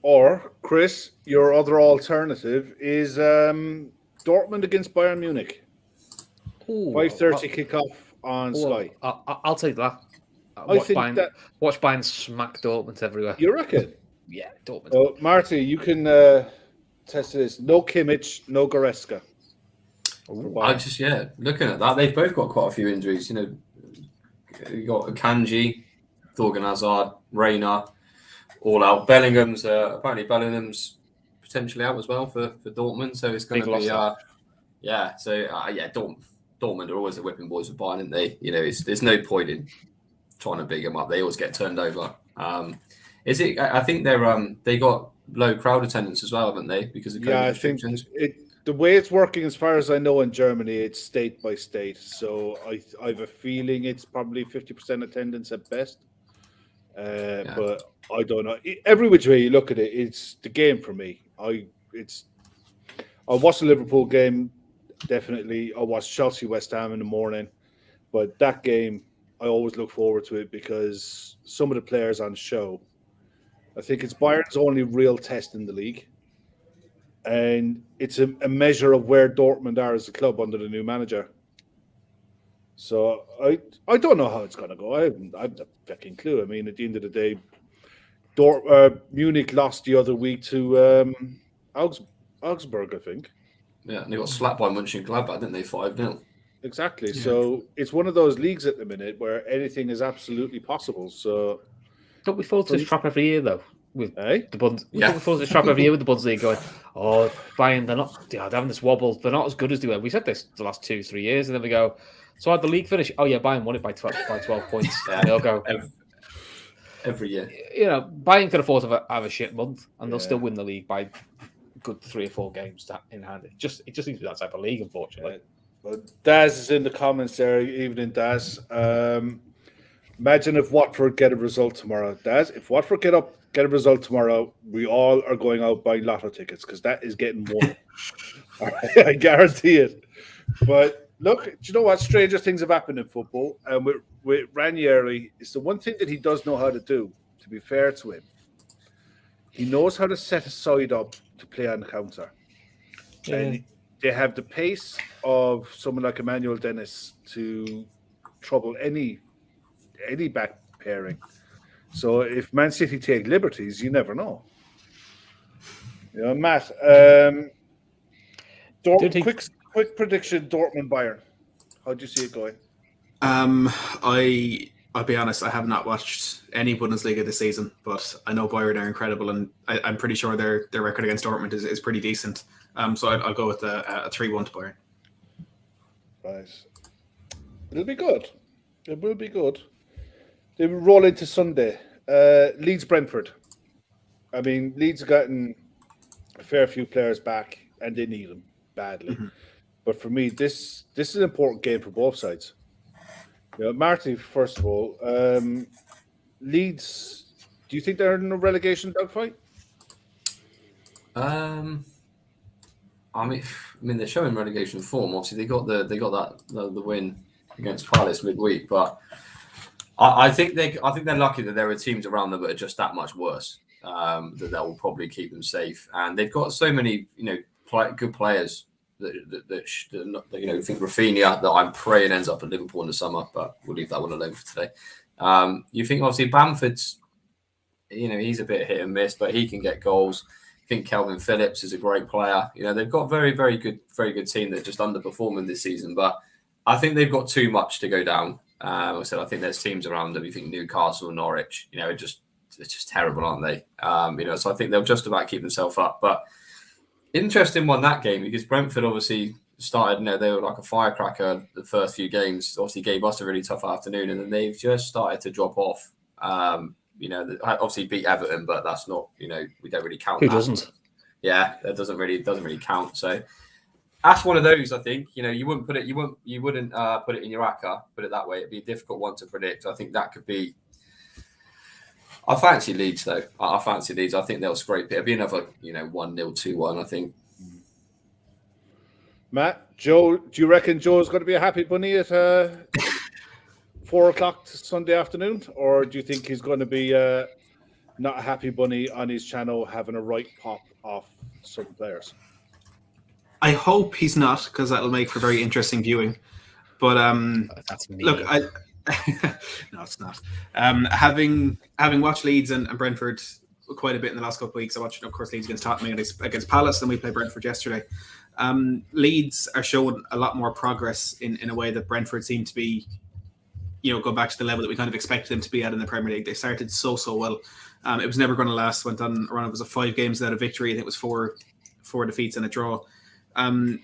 Or, Chris, your other alternative is Dortmund against Bayern Munich. 5:30 kickoff on Sky. I'll take that. Watch Bayern smack Dortmund everywhere. You reckon? Yeah, Dortmund. Well, Marty, you can test this. No Kimmich, no Goretzka. Looking at that, they've both got quite a few injuries. You know, you got Akanji, Thorgan Hazard, Reina, all out. Bellingham's potentially out as well for Dortmund, so it's going to be Dortmund are always the whipping boys for Bayern, aren't they? You know, there's no point in trying to big them up. They always get turned over. I think they got low crowd attendance as well, haven't they? Because of COVID restrictions. The way it's working, as far as I know, in Germany, it's state by state. So I have a feeling it's probably 50% attendance at best. But I don't know. Every which way you look at it, it's the game for me. I watched the Liverpool game, definitely. I watched Chelsea West Ham in the morning, but that game I always look forward to it because some of the players on show. I think it's Bayern's only real test in the league, and it's a measure of where Dortmund are as a club under the new manager. So I don't know how it's going to go. I have a fucking clue. I mean, at the end of the day, Munich lost the other week to Augsburg, I think. Yeah, and they got slapped by Mönchengladbach, didn't they? 5-0. Exactly. Yeah. So it's one of those leagues at the minute where anything is absolutely possible. So don't we fall to this trap every year though? With the Bund, yeah. Don't we fall to this trap every year with the Bundesliga going, oh, Bayern, they're having this wobble. They're not as good as they were. We said this the last 2-3 years, and then we go, so how'd the league finish? Oh yeah, Bayern won it by 12 points. And they'll go every year. You know, Bayern can afford to have a shit month, and they'll still win the league by good 3 or 4 games in hand. It just seems to be that type of league, unfortunately. But Daz is in the comments there. Evening, Daz. Imagine if Watford get a result tomorrow, Daz. If Watford get a result tomorrow, we all are going out buying lotto tickets because that is getting won. All right, I guarantee it. But look, do you know what? Stranger things have happened in football, and with Ranieri, it's the one thing that he does know how to do. To be fair to him, he knows how to set a side up to play on the counter. Yeah. And they have the pace of someone like Emmanuel Dennis to trouble any back pairing. So if Man City take liberties, you never know. You know, Matt, quick prediction: Dortmund Bayern. How do you see it going? I'll be honest, I have not watched any Bundesliga this season, but I know Bayern are incredible, and I'm pretty sure their record against Dortmund is pretty decent. So I'll go with a 3-1 to Bayern. Right. It'll be good. It will be good. They will roll into Sunday. Leeds Brentford. I mean, Leeds have gotten a fair few players back, and they need them badly. Mm-hmm. But for me, this is an important game for both sides. You know, Marty, first of all, Leeds. Do you think they're in a relegation dogfight? I mean, they're showing relegation form. Obviously, they got the win against Palace midweek, but I think they're lucky that there are teams around them that are just that much worse. That will probably keep them safe, and they've got so many good players that I think Rafinha that I'm praying ends up at Liverpool in the summer, but we'll leave that one alone for today. You think obviously Bamford's, he's a bit hit and miss, but he can get goals. I think Calvin Phillips is a great player. They've got very good team that just underperforming this season, but I think they've got too much to go down. I said I think there's teams around them. You think Newcastle, Norwich, it's just terrible, aren't they? So I think they'll just about keep themselves up. But interesting one that game because Brentford obviously started. They were like a firecracker the first few games. Obviously gave us a really tough afternoon, and then they've just started to drop off. Obviously beat Everton, but that's not. We don't really count. Who doesn't? Yeah, that doesn't really count. So That's one of those. I think you wouldn't put it. You wouldn't put it in your ACCA. Put it that way. It'd be a difficult one to predict. I think that could be. I fancy Leeds though. I fancy Leeds. I think they'll scrape it. It'll be another 1-0, 2-1. I think. Matt, Joe, do you reckon Joe's going to be a happy bunny at 4 o'clock Sunday afternoon, or do you think he's going to be not a happy bunny on his channel having a right pop off some players? I hope he's not, because that'll make for very interesting viewing. But that's me. Look, no, it's not. Having watched Leeds and Brentford quite a bit in the last couple of weeks, I watched, of course, Leeds against Tottenham and against Palace, and we played Brentford yesterday. Leeds are showing a lot more progress in a way that Brentford seem to be, go back to the level that we kind of expected them to be at in the Premier League. They started so well. It was never going to last. Went on a run. It was 5 games without a victory. I think it was four defeats and a draw.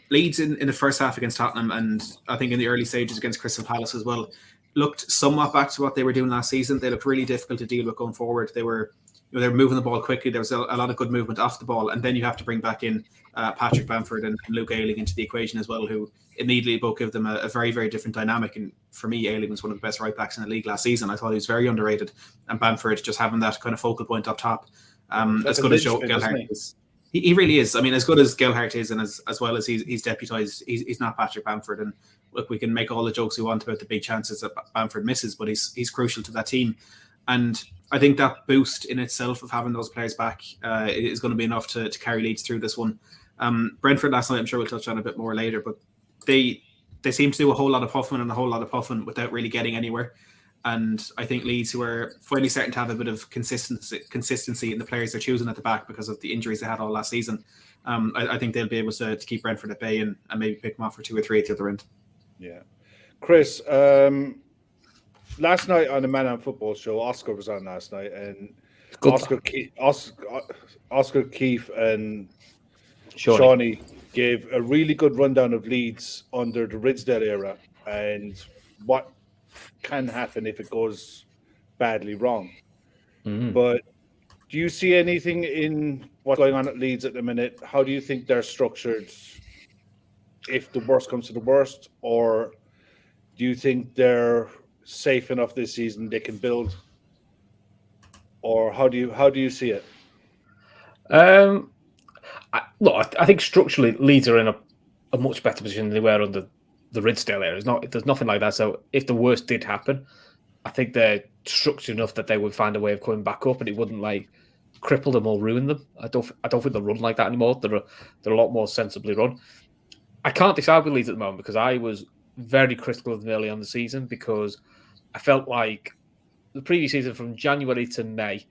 Leeds in the first half against Tottenham, and I think in the early stages against Crystal Palace as well, looked somewhat back to what they were doing last season. They looked really difficult to deal with going forward. They were moving the ball quickly. There was a lot of good movement off the ball, and then you have to bring back in Patrick Bamford and Luke Ayling into the equation as well, who immediately both give them a very, very different dynamic. And for me, Ayling was one of the best right backs in the league last season. I thought he was very underrated, and Bamford just having that kind of focal point up top, as good as Joe Gelhardt is. He really is. I mean, as good as Gelhardt is, and as well as he's deputised, he's not Patrick Bamford. And look, we can make all the jokes we want about the big chances that Bamford misses, but he's crucial to that team. And I think that boost in itself of having those players back is going to be enough to carry Leeds through this one. Brentford last night, I'm sure we'll touch on a bit more later, but they seem to do a whole lot of puffing without really getting anywhere. And I think Leeds, who are finally starting to have a bit of consistency in the players they're choosing at the back because of the injuries they had all last season, I think they'll be able to keep Brentford at bay and maybe pick them off for 2 or 3 at the other end. Yeah. Chris, last night on the Man on Football show, Oscar was on last night, and Oscar Keefe and Shawnee gave a really good rundown of Leeds under the Ridsdale era and what can happen if it goes badly wrong. But do you see anything in what's going on at Leeds at the minute? How do you think they're structured if the worst comes to the worst, or do you think they're safe enough this season they can build, or how do you see it? I think structurally Leeds are in a much better position than they were under the Ridsdale era. There's nothing like that. So if the worst did happen, I think they're structured enough that they would find a way of coming back up, and it wouldn't cripple them or ruin them. I don't think they'll run like that anymore. They're a lot more sensibly run. I can't decide with Leeds at the moment because I was very critical of them early on the season because I felt like the previous season from January to May,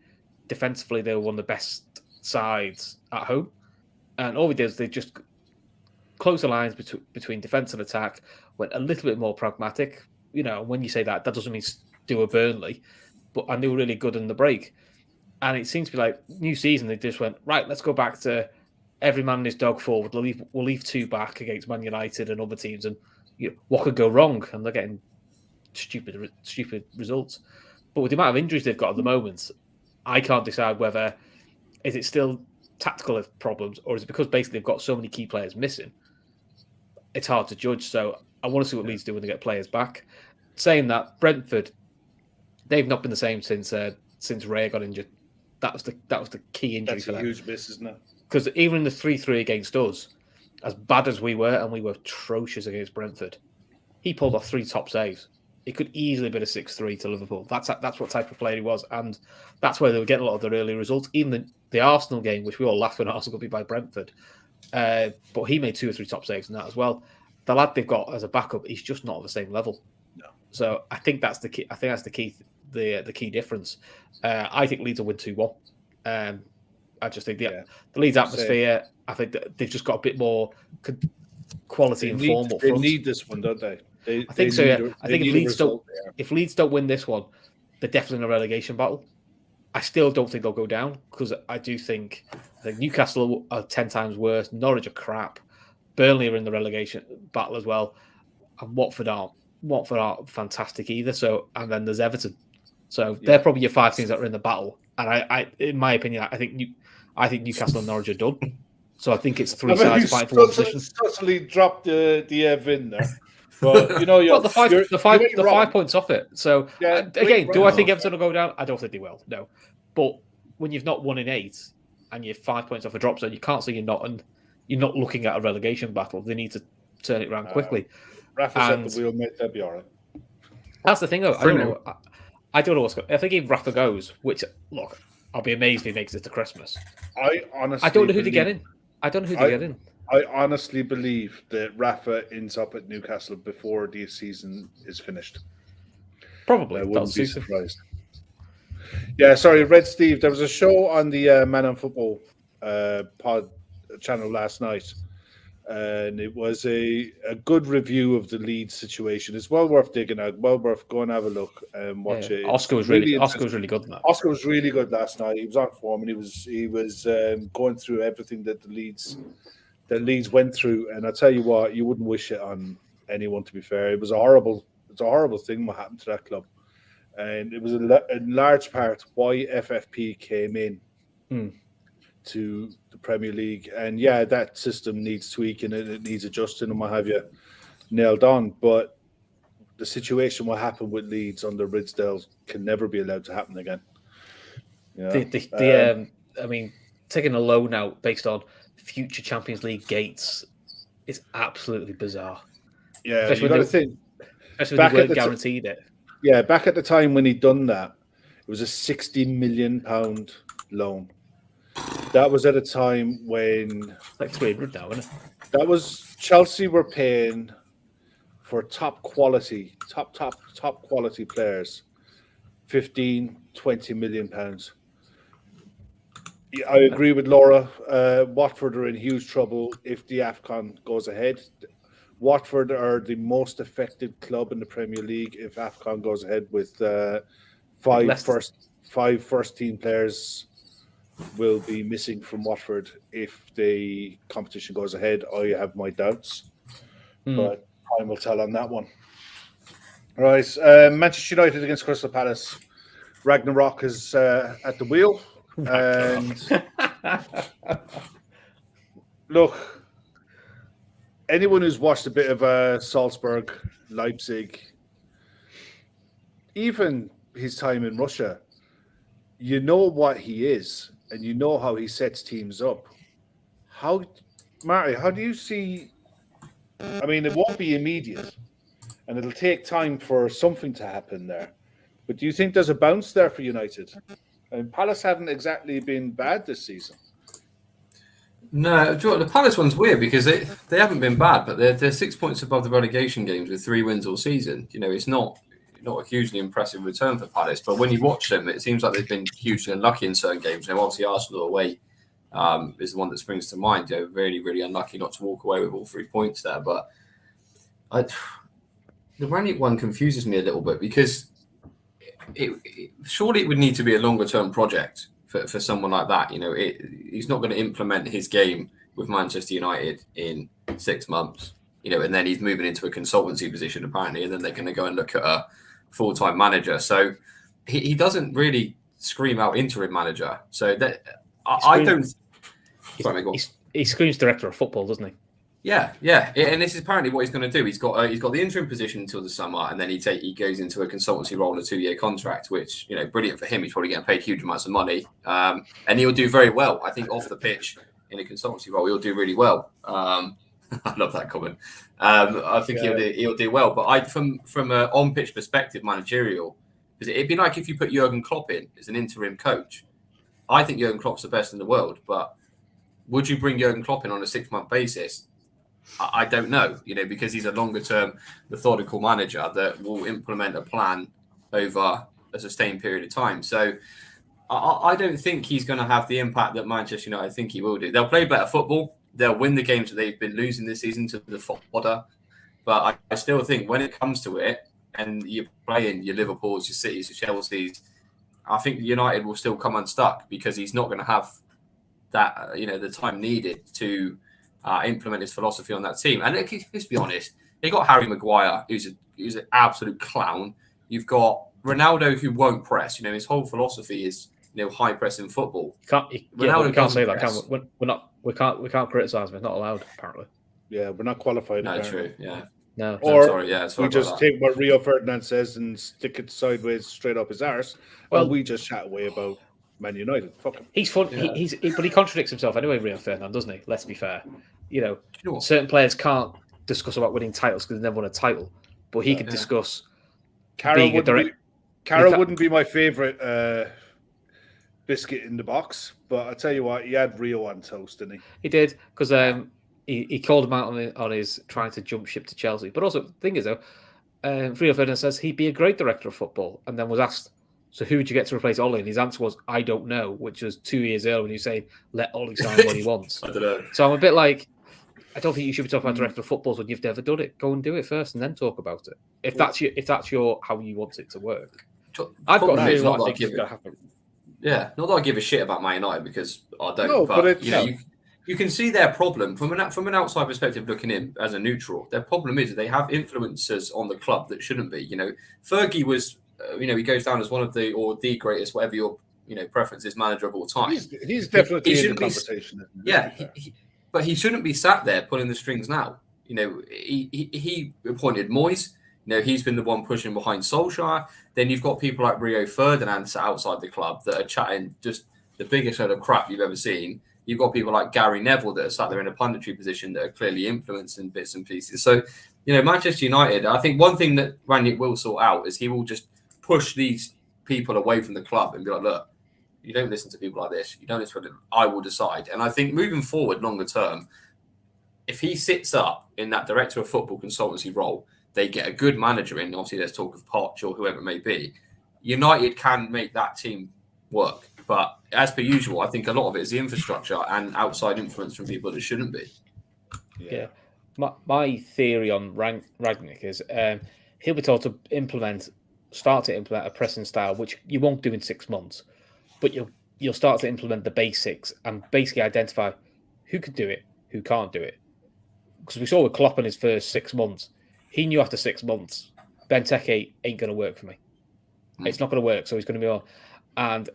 defensively they were one of the best sides at home, and all we did is they just close the lines between defence and attack, went a little bit more pragmatic. When you say that doesn't mean do a Burnley, and they were really good in the break. And it seems to be like new season, they just went, right, let's go back to every man and his dog forward. We'll leave 2 back against Man United and other teams, and what could go wrong? And they're getting stupid results. But with the amount of injuries they've got at the moment, I can't decide whether is it still tactical problems or is it because basically they've got so many key players missing. It's hard to judge. So I want to see what Leeds do when they get players back. Saying that, Brentford, they've not been the same since Ray got injured. That was the key injury for them. That's a huge miss, isn't it? Because even in the 3-3 against us, as bad as we were, and we were atrocious against Brentford, he pulled off 3 top saves. It could easily have been a 6-3 to Liverpool. That's what type of player he was, and that's where they were getting a lot of their early results. Even the Arsenal game, which we all laughed when Arsenal got beat by Brentford, but he made 2 or 3 top saves in that as well. The lad they've got as a backup, he's just not at the same level. No. So I think that's the key. I think that's the key. The key difference. I think Leeds will win 2-1. I just think the Leeds atmosphere. I think that they've just got a bit more quality and form up front. They need this one, don't they? I think so. Yeah. I think if Leeds don't win this one, they're definitely in a relegation battle. I still don't think they'll go down because I think Newcastle are 10 times worse. Norwich are crap. Burnley are in the relegation battle as well, and Watford aren't fantastic either. So, and then there's Everton. So they're probably your 5 teams that are in the battle. And I in my opinion, I think Newcastle and Norwich are done. So I think it's 3 sides fighting for one position. Subtly dropped the Ev in there. But well, the 5 points off it. So again, do I think Everton will go down? I don't think they will. No, but when you've not won in 8 and you're 5 points off a drop zone, you can't say you're not looking at a relegation battle. They need to turn it around quickly. Rafa's at the wheel, mate. They'll be all right. That's the thing, though. I don't know what's going. I think if Rafa goes, which look, I'll be amazed if he makes it to Christmas. I don't know who to get in. I don't know who to get in. I honestly believe that Rafa ends up at Newcastle before the season is finished. Probably. I wouldn't be surprised. Yeah, sorry, Red Steve. There was a show on the Man on Football pod channel last night, and it was a good review of the Leeds situation. It's well worth digging out. Well worth going and have a look and watch it. Oscar was really good in that. Oscar was really good last night. He was on form, and he was going through everything that the Leeds went through. And I tell you what, you wouldn't wish it on anyone. To be fair, it was a horrible thing what happened to that club, and it was in large part why FFP came in to the Premier League. And yeah, that system needs tweaking and it needs adjusting and what have you nailed on. But the situation what happened with Leeds under Ridsdale can never be allowed to happen again. Yeah. I mean, taking a loan out based on future Champions League gates is absolutely bizarre. Yeah, you got to think. Especially when they weren't guaranteed it. Yeah, back at the time when he'd done that, it was a £60 million loan. That was at a time when like 300 now, isn't it? That was Chelsea were paying for top quality players, 15-20 million pounds. I agree with Laura. Watford are in huge trouble if the AFCON goes ahead. Watford are the most affected club in the Premier League if AFCON goes ahead with five first team players will be missing from Watford if the competition goes ahead. I have my doubts, but time will tell on that one. All right, Manchester United against Crystal Palace. Ragnarok is at the wheel. And look, anyone who's watched a bit of Salzburg, Leipzig, even his time in Russia, you know what he is and you know how he sets teams up. Marty, how do you see? I mean, it won't be immediate and it'll take time for something to happen there. But do you think there's a bounce there for United? And Palace haven't exactly been bad this season. No, the Palace one's weird because they haven't been bad, but they're 6 points above the relegation games with 3 wins all season. You know, it's not a hugely impressive return for Palace, but when you watch them, it seems like they've been hugely unlucky in certain games. And obviously, Arsenal away is the one that springs to mind. They're really, really unlucky not to walk away with all 3 points there. But the Ranić one confuses me a little bit because surely it would need to be a longer term project for someone like that. You know, he's not going to implement his game with Manchester United in 6 months, you know, and then he's moving into a consultancy position apparently, and then they're going to go and look at a full-time manager. So he doesn't really scream out interim manager. So that I don't. He screams director of football, doesn't he? Yeah, and this is apparently what he's going to do. He's got the interim position until the summer, and then he goes into a consultancy role in a 2-year contract, which, you know, brilliant for him. He's probably getting paid huge amounts of money, and he'll do very well. I think off the pitch in a consultancy role, he'll do really well. I love that comment. I think he'll do well. But from an on-pitch perspective, managerial, because it'd be like if you put Jurgen Klopp in as an interim coach. I think Jurgen Klopp's the best in the world, but would you bring Jurgen Klopp in on a 6-month basis? I don't know, you know, because he's a longer-term, methodical manager that will implement a plan over a sustained period of time. So I don't think he's going to have the impact that Manchester United think he will do. They'll play better football. They'll win the games that they've been losing this season to the fodder. But I still think when it comes to it, and you're playing your Liverpools, your Cities, your Chelseas, I think United will still come unstuck because he's not going to have that, you know, the time needed to implement his philosophy on that team. And let's be honest, they got Harry Maguire, who's an absolute clown. You've got Ronaldo, who won't press. You know, his whole philosophy is high pressing football. We can't say that, can we? We can't criticize him. It's not allowed, apparently. Yeah, we're not qualified. No, true. Yeah. No. Or sorry we just take what Rio Ferdinand says and stick it sideways straight up his arse. Well, we just chat away about Man United. Fuck him. He's fun. Yeah. But he contradicts himself anyway, Rio Ferdinand, doesn't he? Let's be fair. Certain players can't discuss about winning titles because they never won a title, but he could discuss. Carroll wouldn't be my favourite biscuit in the box, but I tell you what, he had Rio on toast, didn't he? He did, because he called him out on his trying to jump ship to Chelsea. But also, the thing is, though, Rio Ferdinand says he'd be a great director of football, and then was asked, so who would you get to replace Ollie? And his answer was, I don't know, which was 2 years earlier when he was saying, let Ollie sign what he wants. I don't know. So I'm a bit like, I don't think you should be talking about director of footballs when you've never done it. Go and do it first and then talk about it. If that's your how you want it to work. I've got a feeling what I think is going to happen. Yeah, not that I give a shit about Man United because I don't. No, but you can see their problem from an outside perspective looking in as a neutral. Their problem is they have influencers on the club that shouldn't be. Fergie was, he goes down as one of the greatest, whatever your preference is, manager of all time. He's definitely in the conversation. But he shouldn't be sat there pulling the strings now. He appointed Moyes. He's been the one pushing behind Solskjaer. Then you've got people like Rio Ferdinand sat outside the club that are chatting just the biggest load of crap you've ever seen. You've got people like Gary Neville that are sat there in a punditry position that are clearly influencing bits and pieces. So, Manchester United, I think one thing that Rangnick will sort out is he will just push these people away from the club and be like, look, you don't listen to people like this. You don't listen to them. I will decide. And I think moving forward, longer term, if he sits up in that director of football consultancy role, they get a good manager in. Obviously, there's talk of Poch or whoever it may be. United can make that team work. But as per usual, I think a lot of it is the infrastructure and outside influence from people that shouldn't be. Yeah. My theory on Rangnick is he'll be told to start to implement a pressing style, which you won't do in 6 months, but you'll start to implement the basics and basically identify who can do it, who can't do it. Because we saw with Klopp in his first 6 months, he knew after 6 months, Benteke ain't going to work for me. It's not going to work, so he's going to be on. And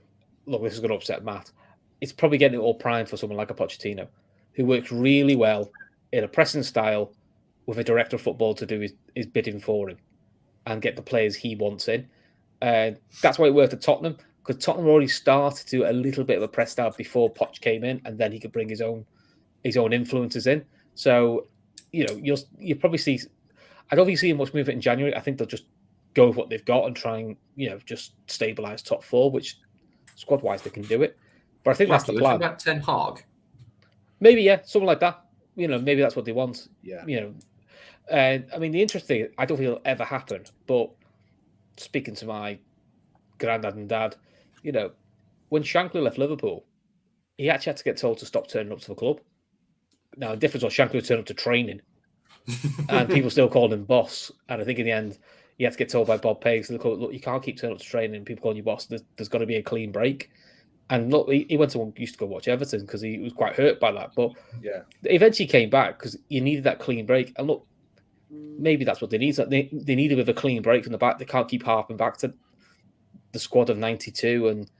look, this is going to upset Matt. It's probably getting it all primed for someone like a Pochettino, who works really well in a pressing style with a director of football to do his bidding for him and get the players he wants in. That's why it worked at Tottenham, because Tottenham already started to do a little bit of a press style before Poch came in, and then he could bring his own influences in. So, you'll probably see. I don't think you see much movement in January. I think they'll just go with what they've got and try and just stabilise top four, which squad-wise they can do it. But I think that's the plan. About Ten Hag, maybe something like that. Maybe that's what they want. Yeah. I mean, the interesting thing, I don't think it'll ever happen. But speaking to my granddad and dad, when Shankly left Liverpool, he actually had to get told to stop turning up to the club. Now, the difference was Shankly turned up to training, and people still called him boss. And I think in the end, he had to get told by Bob Peggs, look, you can't keep turning up to training. People calling you boss. There's got to be a clean break. And look, he used to go watch Everton because he was quite hurt by that. But eventually came back because you needed that clean break. And look, maybe that's what they need. They need a bit of a clean break from the back. They can't keep harping back to the squad of 92 and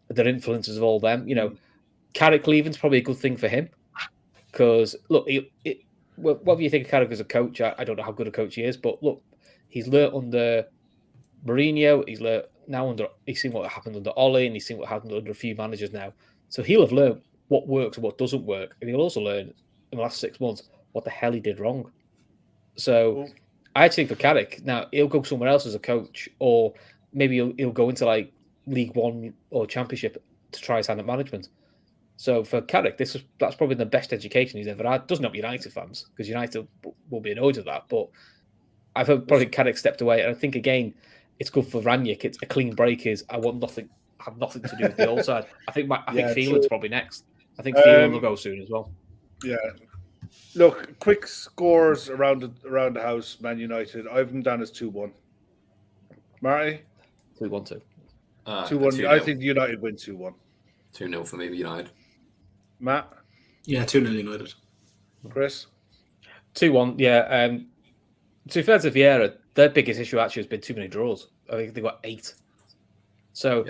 their influences of all them. Carrick leaving's probably a good thing for him because look, whatever you think of Carrick as a coach, I don't know how good a coach he is, but look, he's learnt under Mourinho. He's seen what happened under Ollie, and he's seen what happened under a few managers now. So he'll have learned what works and what doesn't work, and he'll also learn in the last 6 months what the hell he did wrong. So I actually think for Carrick, now he'll go somewhere else as a coach, or maybe he'll go into like League One or Championship to try his hand at management. So for Carrick, that's probably the best education he's ever had. Doesn't help United fans because United will be annoyed at that, but I've heard probably Carrick stepped away, and I think again it's good for Rangnick. It's a clean break. Have nothing to do with the old side. I think Phelan's probably next. I think Phelan will go soon as well. Yeah. Look, quick scores around the house. Man United. I've them down as 2-1. Marty? 2-1. 2-1. I think United win 2-1. 2-0 for me, United. Matt? Yeah, 2-0 United. Chris? 2-1. Yeah. To be fair to Vieira, their biggest issue actually has been too many draws. I think they've got 8. So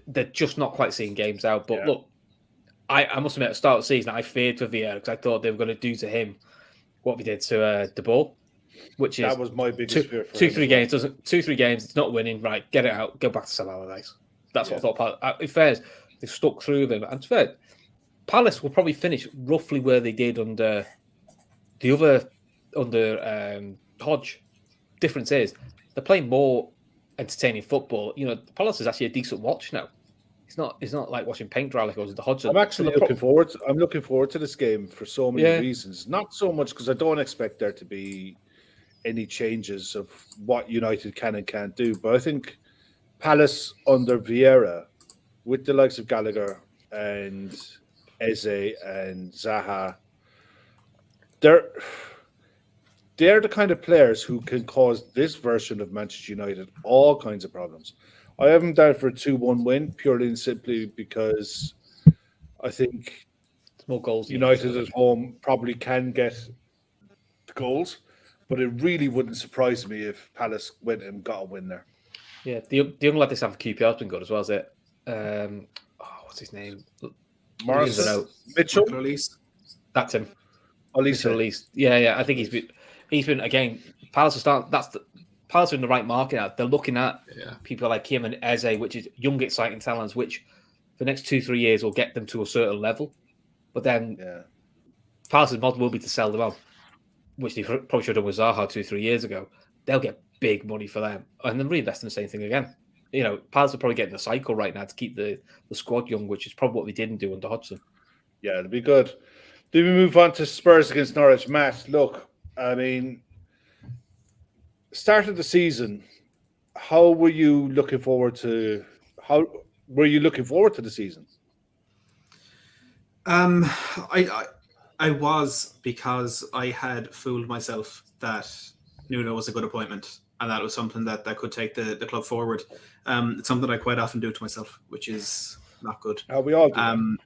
they're just not quite seeing games out. But look, I must admit, at the start of the season, I feared for Vieira because I thought they were going to do to him what we did to De Ball, which is that was my biggest fear for 2-3 games. Doesn't 2-3 games? It's not winning. Right, get it out. Go back to Sam Allardyce. That's what I thought. In fairness, they've stuck through them. And fair, Palace will probably finish roughly where they did under the other Hodge. Difference is they're playing more entertaining football. You know, Palace is actually a decent watch now. It's not like watching paint dry like it was at the Hodgson. I'm actually looking forward. I'm looking forward to this game for so many reasons. Not so much because I don't expect there to be any changes of what United can and can't do, but I think Palace under Vieira, with the likes of Gallagher and Eze and Zaha, they're the kind of players who can cause this version of Manchester United all kinds of problems. I have them down for a 2-1 win, purely and simply because I think more goals. United at home probably can get the goals, but it really wouldn't surprise me if Palace went and got a win there. Yeah, the young lad they signed for QPR has been good as well, is it? What's his name? Mitchell? That's him. Olise. Yeah. I think he's been again. Palace are starting. Palace are in the right market now. They're looking at people like him and Eze, which is young, exciting talents, which for the next 2-3 years will get them to a certain level. But then Palace's model will be to sell them on, which they probably should have done with Zaha 2-3 years ago. They'll get big money for them, and then reinvest in the same thing again. You know, Palace are probably getting the cycle right now to keep the squad young, which is probably what we didn't do under Hodgson. Yeah, it'll be good. Do we move on to Spurs against Norwich? Matt, look, I mean, start of the season, how were you looking forward to the season? I was, because I had fooled myself that Nuno was a good appointment and that it was something that could take the club forward. It's something I quite often do to myself, which is not good. We all do.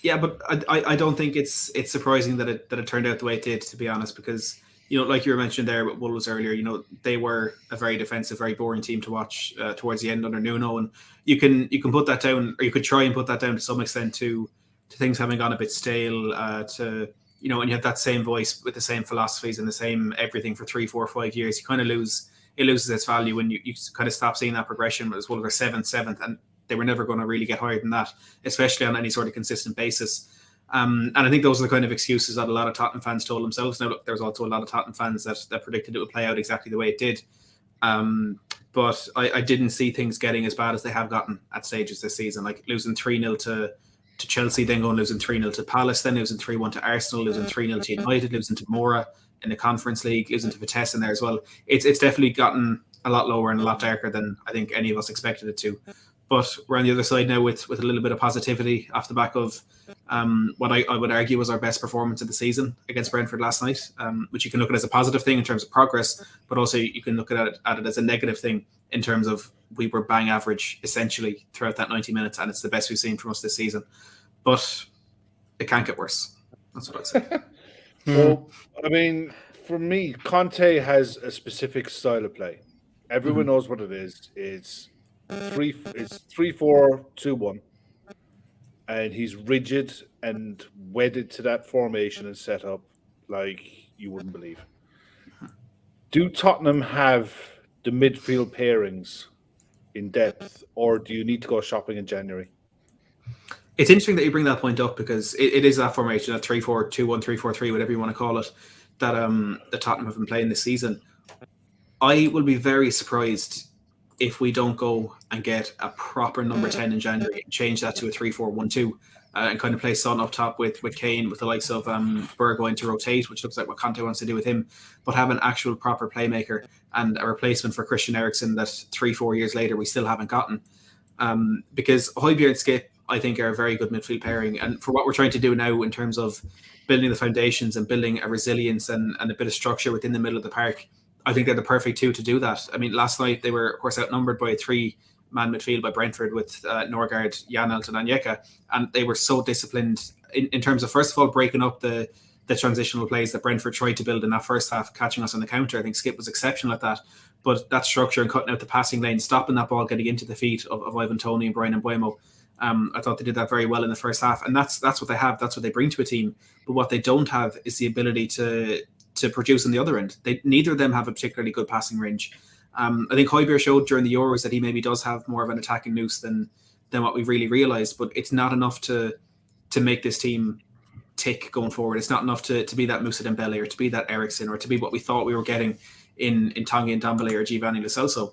Yeah, but I don't think it's surprising that it turned out the way it did, to be honest, because, you know, like you were mentioned there with Wolves earlier, you know, they were a very defensive, very boring team to watch towards the end under Nuno, and you can put that down, or you could try and put that down to some extent to things having gone a bit stale, to, you know, and you have that same voice with the same philosophies and the same everything for 3, 4, 5 years, you kind of loses its value when you kind of stop seeing that progression. As well, they're seventh, and they were never going to really get higher than that, especially on any sort of consistent basis. And I think those are the kind of excuses that a lot of Tottenham fans told themselves. Now, look, there's also a lot of Tottenham fans that predicted it would play out exactly the way it did. But I didn't see things getting as bad as they have gotten at stages this season, like losing 3-0 to Chelsea, then going losing 3-0 to Palace, then losing 3-1 to Arsenal, losing 3-0 to United, losing to Mora in the Conference League, losing to Vitesse in there as well. It's definitely gotten a lot lower and a lot darker than I think any of us expected it to. But we're on the other side now with a little bit of positivity off the back of what I would argue was our best performance of the season against Brentford last night, which you can look at as a positive thing in terms of progress, but also you can look at it as a negative thing in terms of we were bang average essentially throughout that 90 minutes, and it's the best we've seen from us this season. But it can't get worse. That's what I'd say. Well, I mean, for me, Conte has a specific style of play. Everyone knows what it is. It's 3-4-2-1, and he's rigid and wedded to that formation and setup like you wouldn't believe. Do Tottenham have the midfield pairings in depth, or do you need to go shopping in January? It's interesting that you bring that point up, because it is that formation, that 3-4-2-1, 3-4-3, whatever you want to call it, that Tottenham have been playing this season. I will be very surprised if we don't go and get a proper number 10 in January and change that to a 3-4-1-2 and kind of play Son up top with Kane, with the likes of Bergwijn to rotate, which looks like what Conte wants to do with him, but have an actual proper playmaker and a replacement for Christian Eriksen that 3-4 years later we still haven't gotten. Because Højbjerg and Skip, I think, are a very good midfield pairing. And for what we're trying to do now in terms of building the foundations and building a resilience and a bit of structure within the middle of the park, I think they're the perfect two to do that. I mean, last night they were, of course, outnumbered by a 3-man midfield by Brentford with Norgard, Janelt and Onyeka. And they were so disciplined in terms of, first of all, breaking up the transitional plays that Brentford tried to build in that first half, catching us on the counter. I think Skip was exceptional at that. but that structure and cutting out the passing lane, stopping that ball getting into the feet of Ivan Toney and Brian Mbeumo. I thought they did that very well in the first half, and that's what they have. That's what they bring to a team. But what they don't have is the ability to produce on the other end. Neither of them have a particularly good passing range. I think Højbjerg showed during the Euros that he maybe does have more of an attacking nous than what we've really realised, but it's not enough to make this team tick going forward. It's not enough to be that Moussa Dembele or to be that Eriksen or to be what we thought we were getting in Tanguy Ndombele or Giovanni Lo Celso.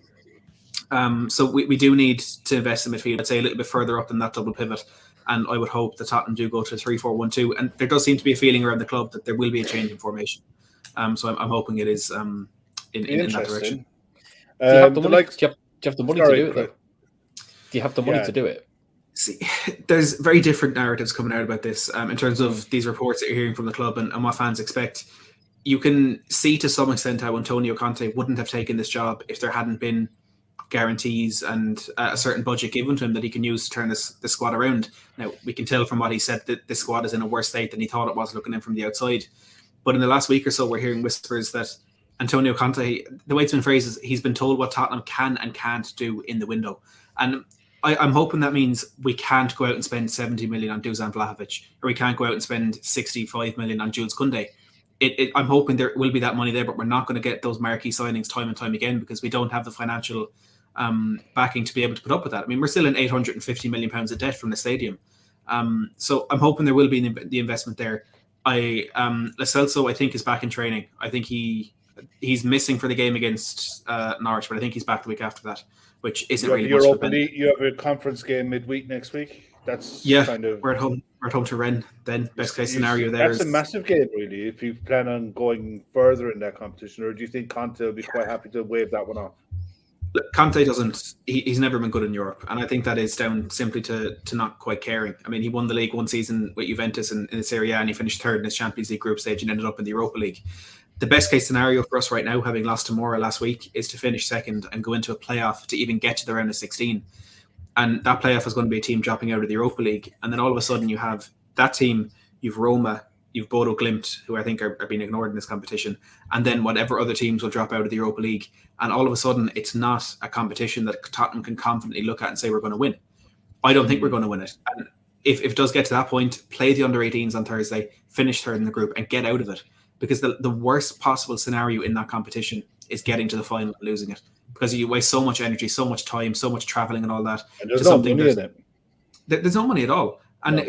So we do need to invest in midfield, I'd say a little bit further up than that double pivot, and I would hope that Tottenham do go to 3-4-1-2, and there does seem to be a feeling around the club that there will be a change in formation. So I'm hoping it is in that direction. Do you have the money? Do you have the money to do it, though? Do you have the money to do it? See, there's very different narratives coming out about this in terms of these reports that you're hearing from the club and what fans expect. You can see to some extent how Antonio Conte wouldn't have taken this job if there hadn't been guarantees and a certain budget given to him that he can use to turn this squad around. Now, we can tell from what he said that this squad is in a worse state than he thought it was looking in from the outside. But in the last week or so, we're hearing whispers that Antonio Conte, the way it's been phrased is he's been told what Tottenham can and can't do in the window. And I'm hoping that means we can't go out and spend 70 million on Dusan Vlahovic, or we can't go out and spend 65 million on Jules Koundé. I'm hoping there will be that money there, but we're not going to get those marquee signings time and time again because we don't have the financial backing to be able to put up with that. I mean, we're still in 850 million pounds of debt from the stadium. So I'm hoping there will be the investment there. Lo Celso, I think, is back in training. I think he's missing for the game against Norwich, but I think he's back the week after that, which isn't really much of a benefit. You have a conference game midweek next week. That's kind of... We're at home to Rennes then. Best case scenario there. That's a massive game, really, if you plan on going further in that competition, or do you think Conte will be quite happy to wave that one off? Conte doesn't. He's never been good in Europe, and I think that is down simply to not quite caring. I mean, he won the league one season with Juventus in the Serie A, and he finished third in his Champions League group stage and ended up in the Europa League. The best case scenario for us right now, having lost to Mora last week, is to finish second and go into a playoff to even get to the round of 16. And that playoff is going to be a team dropping out of the Europa League, and then all of a sudden you have that team, you've Roma, you've Bodo Glimt, who I think are being ignored in this competition, and then whatever other teams will drop out of the Europa League. And all of a sudden, it's not a competition that Tottenham can confidently look at and say we're going to win. I don't think we're going to win it. And if it does get to that point, play the under-18s on Thursday, finish third in the group, and get out of it. Because the worst possible scenario in that competition is getting to the final and losing it. Because you waste so much energy, so much time, so much travelling and all that. And there's no money in it. There's no money at all. And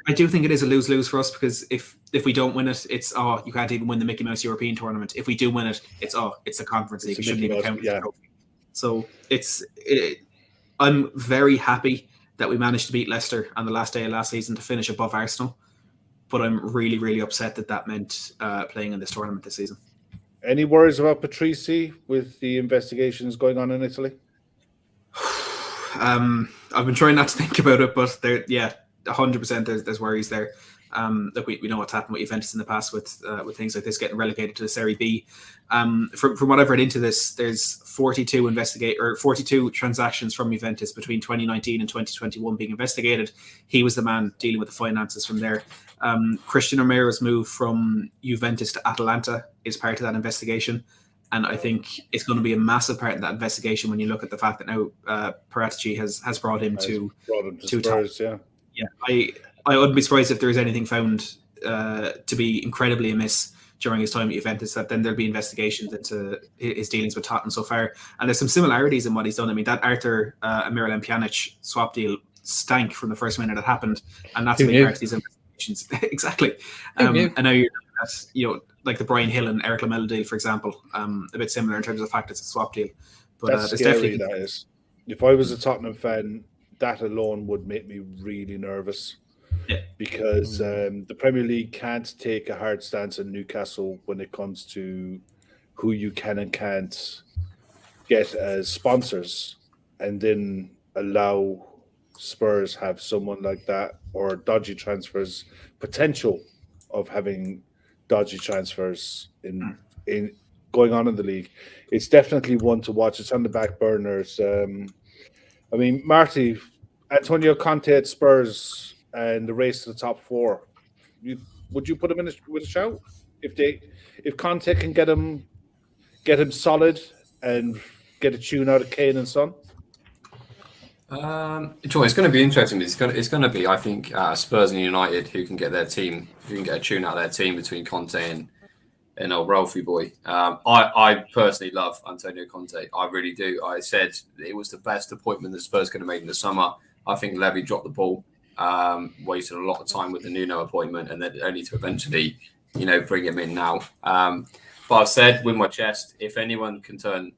I do think it is a lose-lose for us because if we don't win it, it's you can't even win the Mickey Mouse European tournament. If we do win it, it's a conference league. It shouldn't even count. Yeah. So I'm very happy that we managed to beat Leicester on the last day of last season to finish above Arsenal, but I'm really, really upset that meant playing in this tournament this season. Any worries about Patrici with the investigations going on in Italy? I've been trying not to think about it, but 100% there's worries there. Look, we know what's happened with Juventus in the past with things like this getting relegated to the Serie B. From what I've read into this, there's 42 transactions from Juventus between 2019 and 2021 being investigated. He was the man dealing with the finances from there. Christian Romero's move from Juventus to Atalanta is part of that investigation. And I think it's going to be a massive part of that investigation when you look at the fact that now Paratici has brought him to Spurs. Yeah, I wouldn't be surprised if there is anything found to be incredibly amiss during his time at Juventus, that then there'll be investigations into his dealings with Tottenham so far. And there's some similarities in what he's done. I mean, that Arthur Miralem Pjanic swap deal stank from the first minute it happened, and that's a big part of these investigations. Exactly. And now you're looking at, like the Brian Hill and Eric Lamela deal, for example, a bit similar in terms of the fact it's a swap deal. But that's scary, that is. If I was a Tottenham fan, that alone would make me really nervous. Yeah. Because the Premier League can't take a hard stance on Newcastle when it comes to who you can and can't get as sponsors, and then allow Spurs have someone like that, or dodgy transfers, potential of having dodgy transfers in going on in the league. It's definitely one to watch. It's on the back burners. I mean, Marty, Antonio Conte at Spurs and the race to the top four. Would you put him with a shout if Conte can get him solid and get a tune out of Kane and Son? It's going to be interesting. It's going to be, I think, Spurs and United who can get a tune out of their team between Conte and old Ralphie boy. I personally love Antonio Conte. I really do. I said it was the best appointment that Spurs could have made in the summer. I think Levy dropped the ball, wasted a lot of time with the Nuno appointment, and then only to eventually, bring him in now. But I've said with my chest, if anyone can turn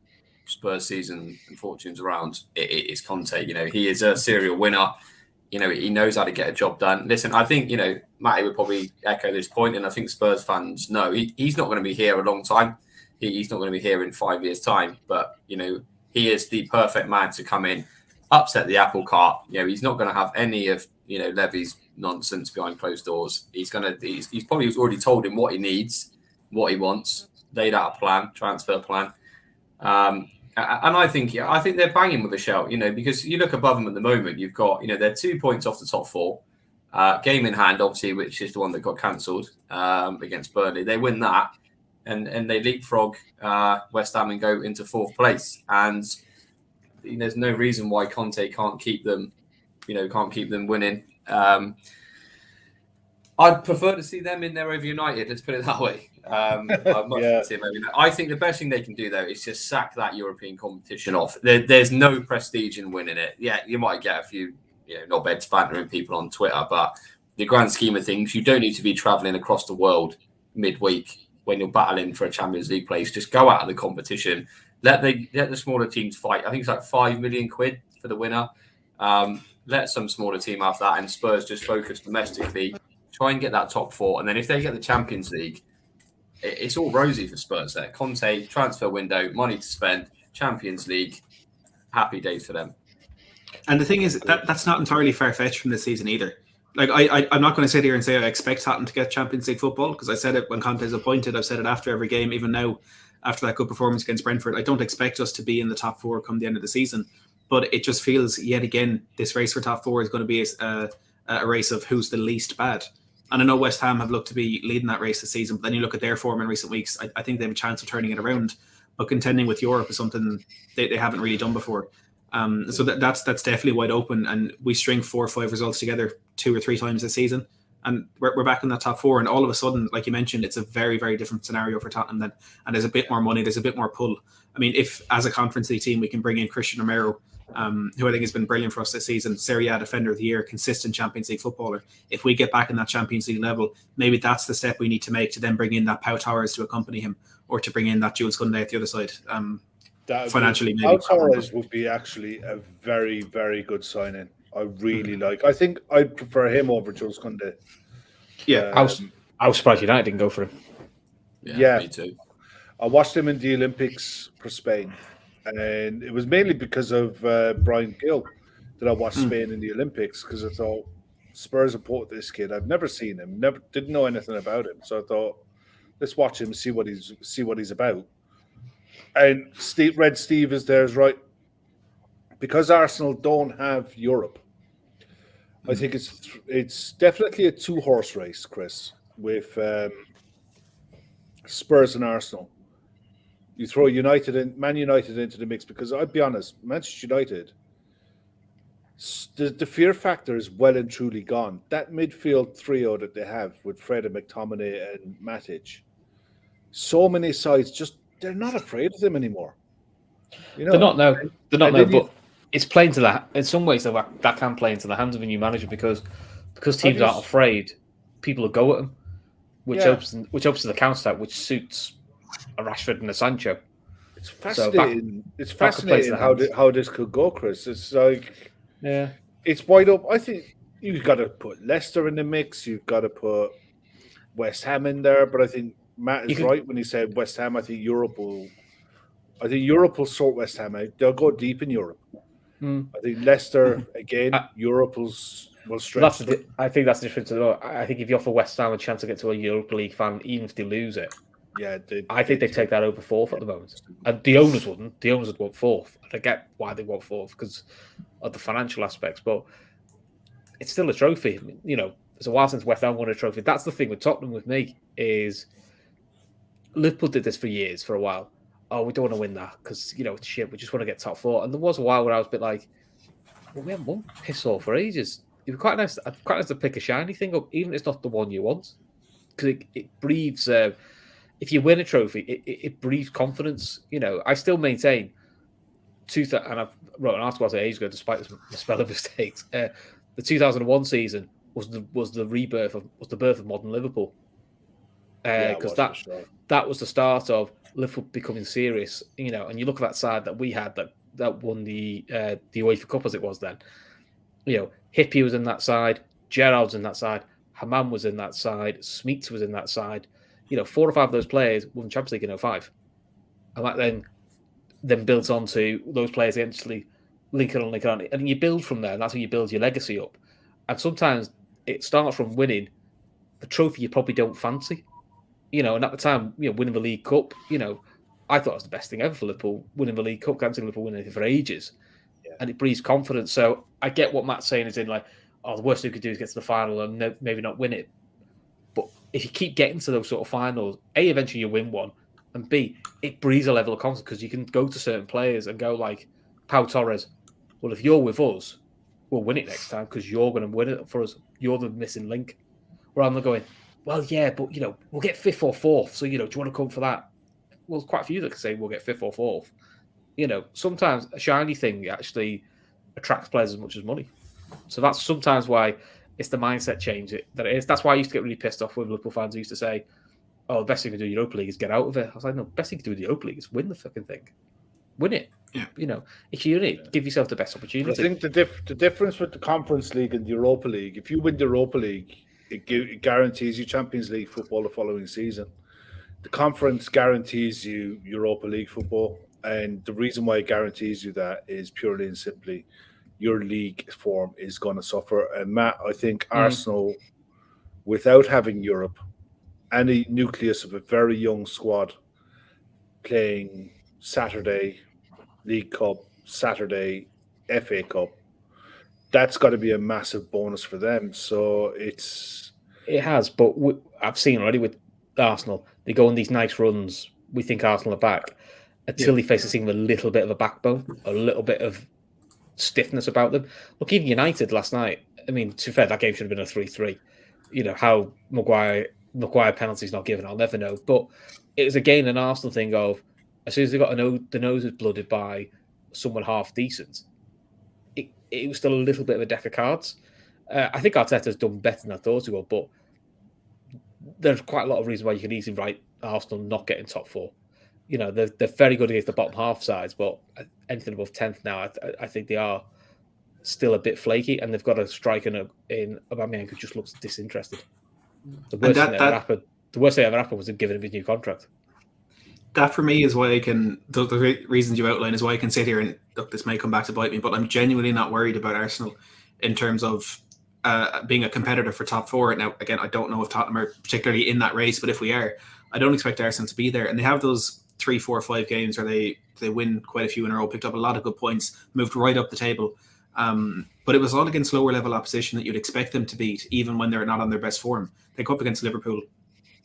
Spurs season and fortunes around, it's Conte. He is a serial winner. He knows how to get a job done. Listen, I think, Matty would probably echo this point, and I think Spurs fans know he's not going to be here a long time. He's not going to be here in 5 years' time, but, he is the perfect man to come in, upset the apple cart. He's not going to have any of, Levy's nonsense behind closed doors. He's probably already told him what he needs, what he wants, laid out a plan, transfer plan. And I think they're banging with a shout, because you look above them at the moment, you've got, they're 2 points off the top four, game in hand, obviously, which is the one that got cancelled against Burnley. They win that and they leapfrog West Ham and go into fourth place. And there's no reason why Conte can't keep them winning. I'd prefer to see them in there over United. Let's put it that way. I think the best thing they can do, though, is just sack that European competition off. There's no prestige in winning it. Yeah, you might get a few, not beds bantering people on Twitter, but the grand scheme of things, you don't need to be travelling across the world midweek when you're battling for a Champions League place. Just go out of the competition. Let the smaller teams fight. I think it's like £5 million for the winner. Let some smaller team have that, and Spurs just focus domestically. Try and get that top four, and then if they get the Champions League, it's all rosy for Spurs there. Conte, transfer window, money to spend, Champions League, happy days for them. And the thing is, that's not entirely far-fetched from this season either. Like, I'm not going to sit here and say I expect Tottenham to get Champions League football, because I said it when Conte is appointed. I've said it after every game, even now, after that good performance against Brentford. I don't expect us to be in the top four come the end of the season. But it just feels, yet again, this race for top four is going to be a race of who's the least bad. And I know West Ham have looked to be leading that race this season, but then you look at their form in recent weeks, I think they have a chance of turning it around. But contending with Europe is something they haven't really done before. So that's definitely wide open. And we string 4 or 5 results together 2 or 3 times this season. And we're back in that top four. And all of a sudden, like you mentioned, it's a very, very different scenario for Tottenham then. And there's a bit more money, there's a bit more pull. I mean, if as a Conference League team, we can bring in Christian Romero, who I think has been brilliant for us this season, Serie A Defender of the Year, consistent Champions League footballer. If we get back in that Champions League level, maybe that's the step we need to make to then bring in that Pau Torres to accompany him, or to bring in that Jules Koundé at the other side. Financially, maybe. Pau Torres would be actually a very, very good signing. I really like. I think I'd prefer him over Jules Koundé. Yeah, I was surprised United didn't go for him. Yeah, me too. I watched him in the Olympics for Spain. And it was mainly because of Brian Gill that I watched Spain in the Olympics, because I thought Spurs have bought this kid. I've never seen him, didn't know anything about him. So I thought, let's watch him, see what he's about. And Red Steve is there, is right. Because Arsenal don't have Europe, I think it's definitely a 2-horse race, Chris, with Spurs and Arsenal. You throw Man United into the mix, because I'd be honest, Manchester United, the fear factor is well and truly gone. That midfield trio that they have with Fred and McTominay and Matic, so many sides they're not afraid of them anymore. They're not now. But it's playing to that. In some ways, that can play into the hands of a new manager, because teams aren't afraid. People will go at them, which opens the counter attack, which suits a Rashford and a Sancho. It's fascinating. It's fascinating how this could go, Chris. It's like, it's wide up. I think you've got to put Leicester in the mix. You've got to put West Ham in there. But I think Matt is right when he said West Ham. I think Europe will sort West Ham out. They'll go deep in Europe. I think Leicester again. Europe will stretch. I think that's the difference. I think if you offer West Ham a chance to get to a Europa League final, even if they lose it, I think they take that over fourth at the moment. And the owners wouldn't. The owners would want fourth. I get why they want fourth, because of the financial aspects, but it's still a trophy. It's a while since West Ham won a trophy. That's the thing with Tottenham with me, is Liverpool did this for years, for a while. oh, we don't want to win that because, it's shit. We just want to get top 4. And there was a while where I was a bit like, well, we haven't won piss all for ages. It'd be quite nice to pick a shiny thing up, even if it's not the one you want. Because it breathes, if you win a trophy, it breathes confidence. I still maintain, and I've wrote an article ages ago, despite the spelling mistakes, the 2001 season was the birth of modern Liverpool. Because that was the start of Liverpool becoming serious, and you look at that side that we had that won the UEFA Cup as it was then. Hippie was in that side, Gerrard's in that side, Hammam was in that side, Smeets was in that side. 4 or 5 of those players won Champions League in 05. And that then builds onto those players eventually linking on. And you build from there, and that's when you build your legacy up. And sometimes it starts from winning the trophy you probably don't fancy. And at the time, winning the League Cup, I thought it was the best thing ever for Liverpool, winning the League Cup. Can't see Liverpool winning anything for ages. Yeah. And it breeds confidence. So I get what Matt's saying is in like, the worst you could do is get to the final and maybe not win it. But if you keep getting to those sort of finals, A, eventually you win one, and B, it breeds a level of confidence because you can go to certain players and go like, Pau Torres, well, if you're with us, we'll win it next time because you're going to win it for us. You're the missing link. Where I'm going, well, yeah, but, we'll get 5th or 4th. So, do you want to come for that? Well, there's quite a few that can say we'll get 5th or 4th. Sometimes a shiny thing actually attracts players as much as money. So that's sometimes why it's the mindset change that it is. That's why I used to get really pissed off with Liverpool fans who used to say, oh, the best thing you can do in Europa League is get out of it. I was like, no, the best thing you can do in the Europa League is win the fucking thing. Win it. Yeah. If you win it, give yourself the best opportunity. I think the difference with the Conference League and the Europa League, if you win the Europa League, it guarantees you Champions League football the following season. The Conference guarantees you Europa League football. And the reason why it guarantees you that is purely and simply your league form is going to suffer. And Matt, I think Arsenal, without having Europe, and a nucleus of a very young squad playing Saturday League Cup, Saturday FA Cup, that's got to be a massive bonus for them. So it has, but I've seen already with Arsenal, they go on these nice runs. We think Arsenal are back until they face a team with a little bit of a backbone, a little bit of stiffness about them. Look, even United last night, I mean, to be fair, that game should have been a 3-3. How Maguire penalties not given, I'll never know. But it was again an Arsenal thing of, as soon as they got the noses blooded by someone half decent, it was still a little bit of a deck of cards. I think Arteta's done better than I thought he would, but there's quite a lot of reasons why you can easily write Arsenal not getting top 4. They're very good against the bottom half sides, but anything above 10th now, I think they are still a bit flaky, and they've got a striker in Aubameyang who just looks disinterested. The worst thing that ever happened was them giving him his new contract. That for me is why I can, the reasons you outline is why I can sit here and look, this may come back to bite me, but I'm genuinely not worried about Arsenal in terms of being a competitor for top 4. Now, again, I don't know if Tottenham are particularly in that race, but if we are, I don't expect Arsenal to be there. And they have those 3, 4, 5 games where they win quite a few in a row, picked up a lot of good points, moved right up the table. But it was all against lower level opposition that you'd expect them to beat, even when they're not on their best form. They go up against Liverpool,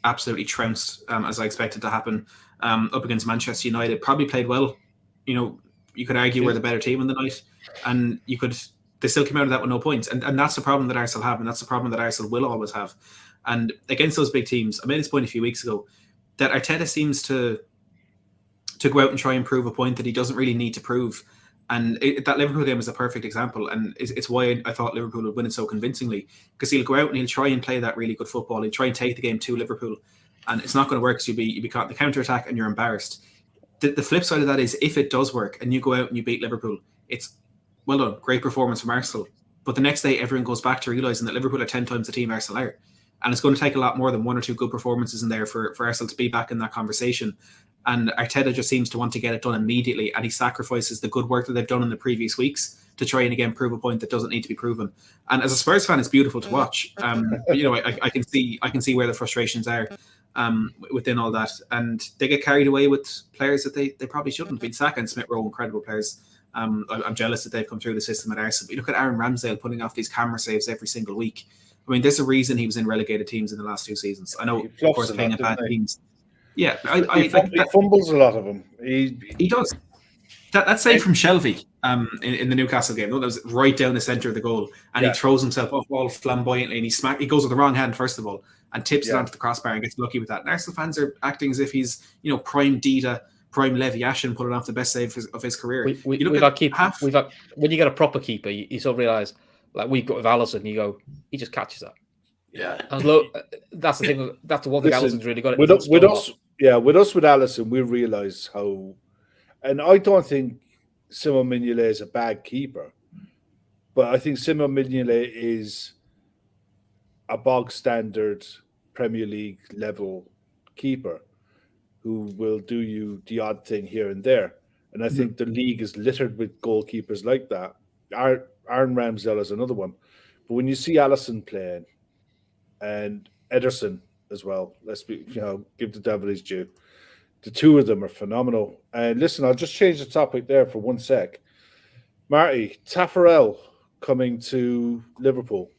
absolutely trounced, as I expected to happen. Up against Manchester United, probably played well. You could argue we're the better team in the night, and they still came out of that with no points. And that's the problem that Arsenal have, and that's the problem that Arsenal will always have. And against those big teams, I made this point a few weeks ago, that Arteta seems to go out and try and prove a point that he doesn't really need to prove. And that Liverpool game is a perfect example. And it's why I thought Liverpool would win it so convincingly, because he'll go out and he'll try and play that really good football. He'll try and take the game to Liverpool. And it's not going to work, so you'll be caught in the counter-attack and you're embarrassed. The flip side of that is, if it does work and you go out and you beat Liverpool, it's, well done, great performance from Arsenal. But the next day, everyone goes back to realising that Liverpool are 10 times the team Arsenal are. And it's going to take a lot more than 1 or 2 good performances in there for Arsenal to be back in that conversation. And Arteta just seems to want to get it done immediately, and he sacrifices the good work that they've done in the previous weeks to try and again prove a point that doesn't need to be proven. And as a Spurs fan, it's beautiful to watch. But, I can see where the frustrations are within all that, and they get carried away with players that they probably shouldn't. Been Saka and Smith Rowe, incredible players. I'm jealous that they've come through the system at Arsenal. But you look at Aaron Ramsdale putting off these camera saves every single week. I mean, there's a reason he was in relegated teams in the last 2 seasons. I know, of course, playing at bad teams. Yeah, he fumbles a lot of them. He does. That save from Shelby in the Newcastle game, that was right down the centre of the goal, and he throws himself off all flamboyantly, and he goes with the wrong hand first of all, and tips it onto the crossbar and gets lucky with that. And Arsenal fans are acting as if he's prime Dida, prime Levi Ashen, pulling off the best save of his career. When you get a proper keeper, you sort of realise, like we've got with Alisson, you go, he just catches that. Yeah, and look, that's the thing. That's the one thing Alisson's really got it with us. With Alisson, we realise how. And I don't think Simon Mignolet is a bad keeper, but I think Simon Mignolet is a bog standard Premier League level keeper who will do you the odd thing here and there. And I think the league is littered with goalkeepers like that. Aaron Ramsdale is another one. But when you see Alisson playing and Ederson as well, give the devil his due. The two of them are phenomenal. And listen, I'll just change the topic there for 1 sec. Marty, Taffarel coming to Liverpool.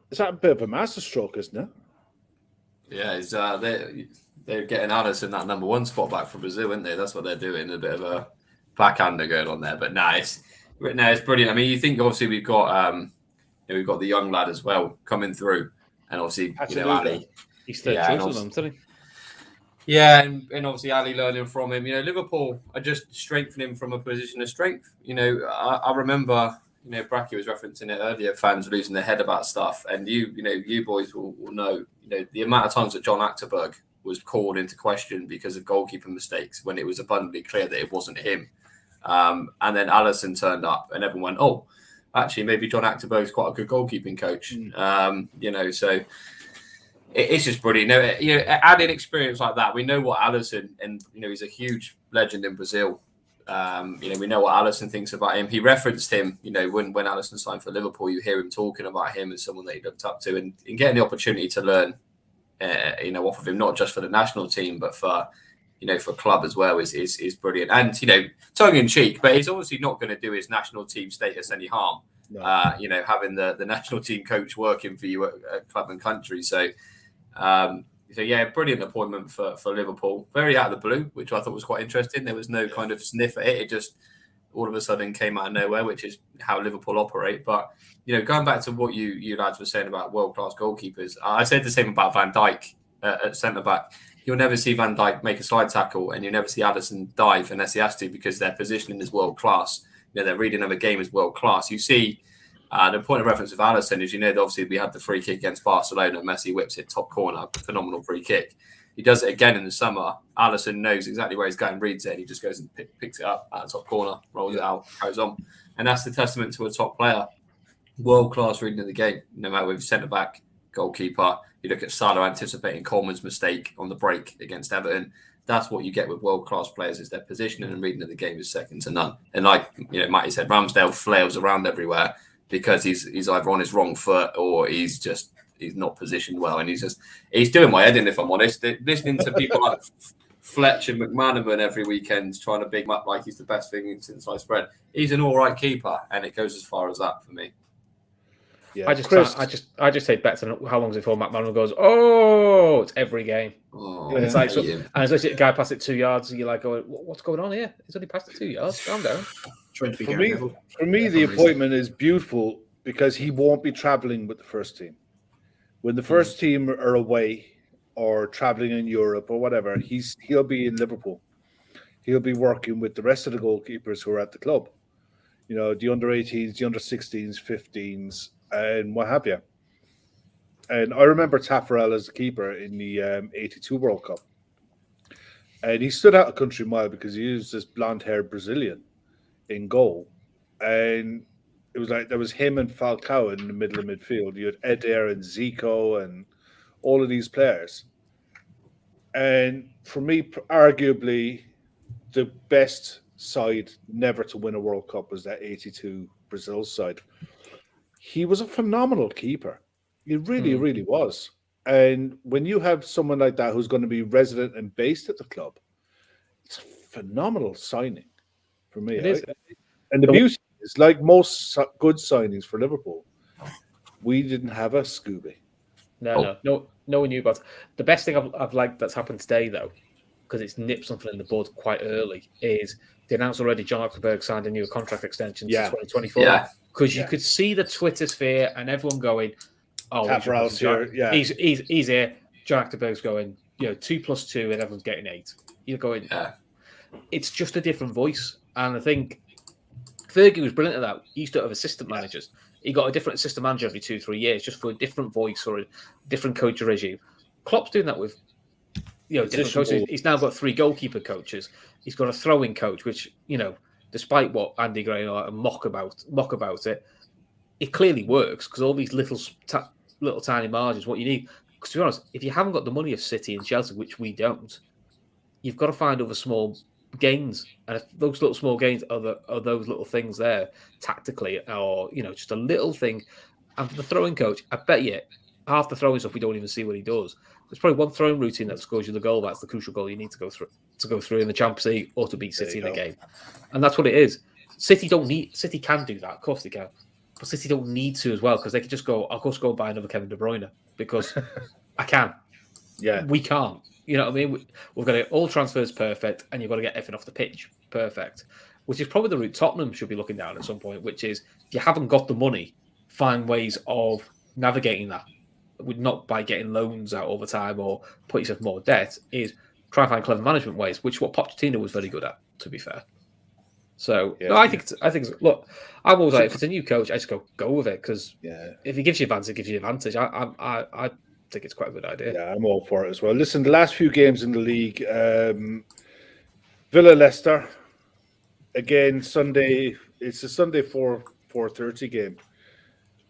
Is that a bit of a masterstroke, isn't it? Yeah, they're getting Alisson that number 1 spot back for Brazil, aren't they? That's what they're doing. A bit of a backhander going on there, but it's brilliant. I mean, you think obviously we've got the young lad as well coming through, and obviously Ali. He's third choice of them, isn't he? Yeah, and obviously Ali learning from him. Liverpool are just strengthening from a position of strength. I remember, Bracky was referencing it earlier, fans losing their head about stuff. And you boys will know, the amount of times that John Achterberg was called into question because of goalkeeping mistakes when it was abundantly clear that it wasn't him. And then Alisson turned up and everyone went, oh, actually, maybe John Achterberg's quite a good goalkeeping coach. So it's just brilliant. Adding experience like that, we know what Alisson, and he's a huge legend in Brazil. We know what Alisson thinks about him. He referenced him, when Alisson signed for Liverpool. You hear him talking about him as someone that he looked up to, and getting the opportunity to learn, off of him, not just for the national team, but for club as well is brilliant. And tongue in cheek, but he's obviously not going to do his national team status any harm. No. Having the national team coach working for you at club and country. So brilliant appointment for Liverpool. Very out of the blue, which I thought was quite interesting. There was no kind of sniff at it. It just all of a sudden came out of nowhere, which is how Liverpool operate. But, going back to what you lads were saying about world-class goalkeepers, I said the same about Van Dijk at centre-back. You'll never see Van Dijk make a slide tackle, and you'll never see Alisson dive unless he has to, because their positioning is world-class. Their reading of a game is world-class. You see, the point of reference of Alisson is, that obviously we had the free kick against Barcelona. Messi whips it top corner, phenomenal free kick. He does it again in the summer. Alisson knows exactly where he's going, reads it, and he just goes and picks it up at the top corner, rolls it out, goes on. And that's the testament to a top player. World-class reading of the game, no matter whether centre-back, goalkeeper. You look at Salah anticipating Coleman's mistake on the break against Everton. That's what you get with world-class players, is their positioning and reading of the game is second to none. And like Matty said, Ramsdale flails around everywhere because he's either on his wrong foot or he's not positioned well, and he's doing my head in, if I'm honest. Listening to people like Fletch and McManaman every weekend trying to big him up like he's the best thing since sliced bread. He's an all right keeper, and it goes as far as that for me. Yeah, I just say bets on how long is it before McManaman goes, oh, it's every game. Oh, and it's like, and it's like a guy passed it 2 yards, and you're like, what's going on here? He's only passed it 2 yards. Calm down. Trying to be for me, the appointment is beautiful because he won't be traveling with the first team. When the first team are away or traveling in Europe or whatever, he'll be in Liverpool. He'll be working with the rest of the goalkeepers who are at the club. The under 18s, the under 16s, 15s, and what have you. And I remember Taffarel as a keeper in the 82 World Cup. And he stood out a country mile because he was this blonde-haired Brazilian in goal. And it was like there was him and Falcao in the middle of midfield. You had Eder and Zico and all of these players. And for me, arguably, the best side never to win a World Cup was that 82 Brazil side. He was a phenomenal keeper. He really, really was. And when you have someone like that who's going to be resident and based at the club, it's a phenomenal signing for me. And the beauty is, like most good signings for Liverpool, we didn't have a Scooby. No. No one knew about it. The best thing I've liked that's happened today, though, because it's nipped something in the bud quite early, is they announced already John Achterberg signed a new contract extension to 2024. Yeah. Because you could see the Twitter sphere and everyone going, "Oh, House here, yeah, he's here." John Achterberg's going, 2+2, and everyone's getting 8. You're going, it's just a different voice, and I think Fergie was brilliant at that. He used to have assistant managers. He got a different assistant manager every 2-3 years, just for a different voice or a different coach regime. Klopp's doing that with different coaches. He's now got 3 goalkeeper coaches. He's got a throwing coach, which despite what Andy Gray and mock about it, it clearly works because all these little tiny margins. What you need, because to be honest, if you haven't got the money of City and Chelsea, which we don't, you've got to find other small gains, and if those little small gains are those little things there tactically, or just a little thing. And for the throwing coach, I bet you half the throwing stuff we don't even see what he does. There's probably one throwing routine that scores you the goal. That's the crucial goal you need to go through in the Champions League or to beat City in a game, and that's what it is. City can do that, of course they can, but City don't need to as well because they can just go. I'll just go and buy another Kevin De Bruyne because I can. Yeah, we can't. You know what I mean? We've got to get all transfers perfect, and you've got to get everything off the pitch perfect, which is probably the route Tottenham should be looking down at some point, which is if you haven't got the money, find ways of navigating that. Not by getting loans out all the time or put yourself more debt, is try and find clever management ways, which is what Pochettino was very good at, to be fair. So I think look, I'm always like, if it's a new coach, I just go with it because if he gives you advantage, it gives you advantage. I think it's quite a good idea. Yeah, I'm all for it as well. Listen, the last few games in the league, Villa Leicester, again Sunday. It's a Sunday 4:30 game.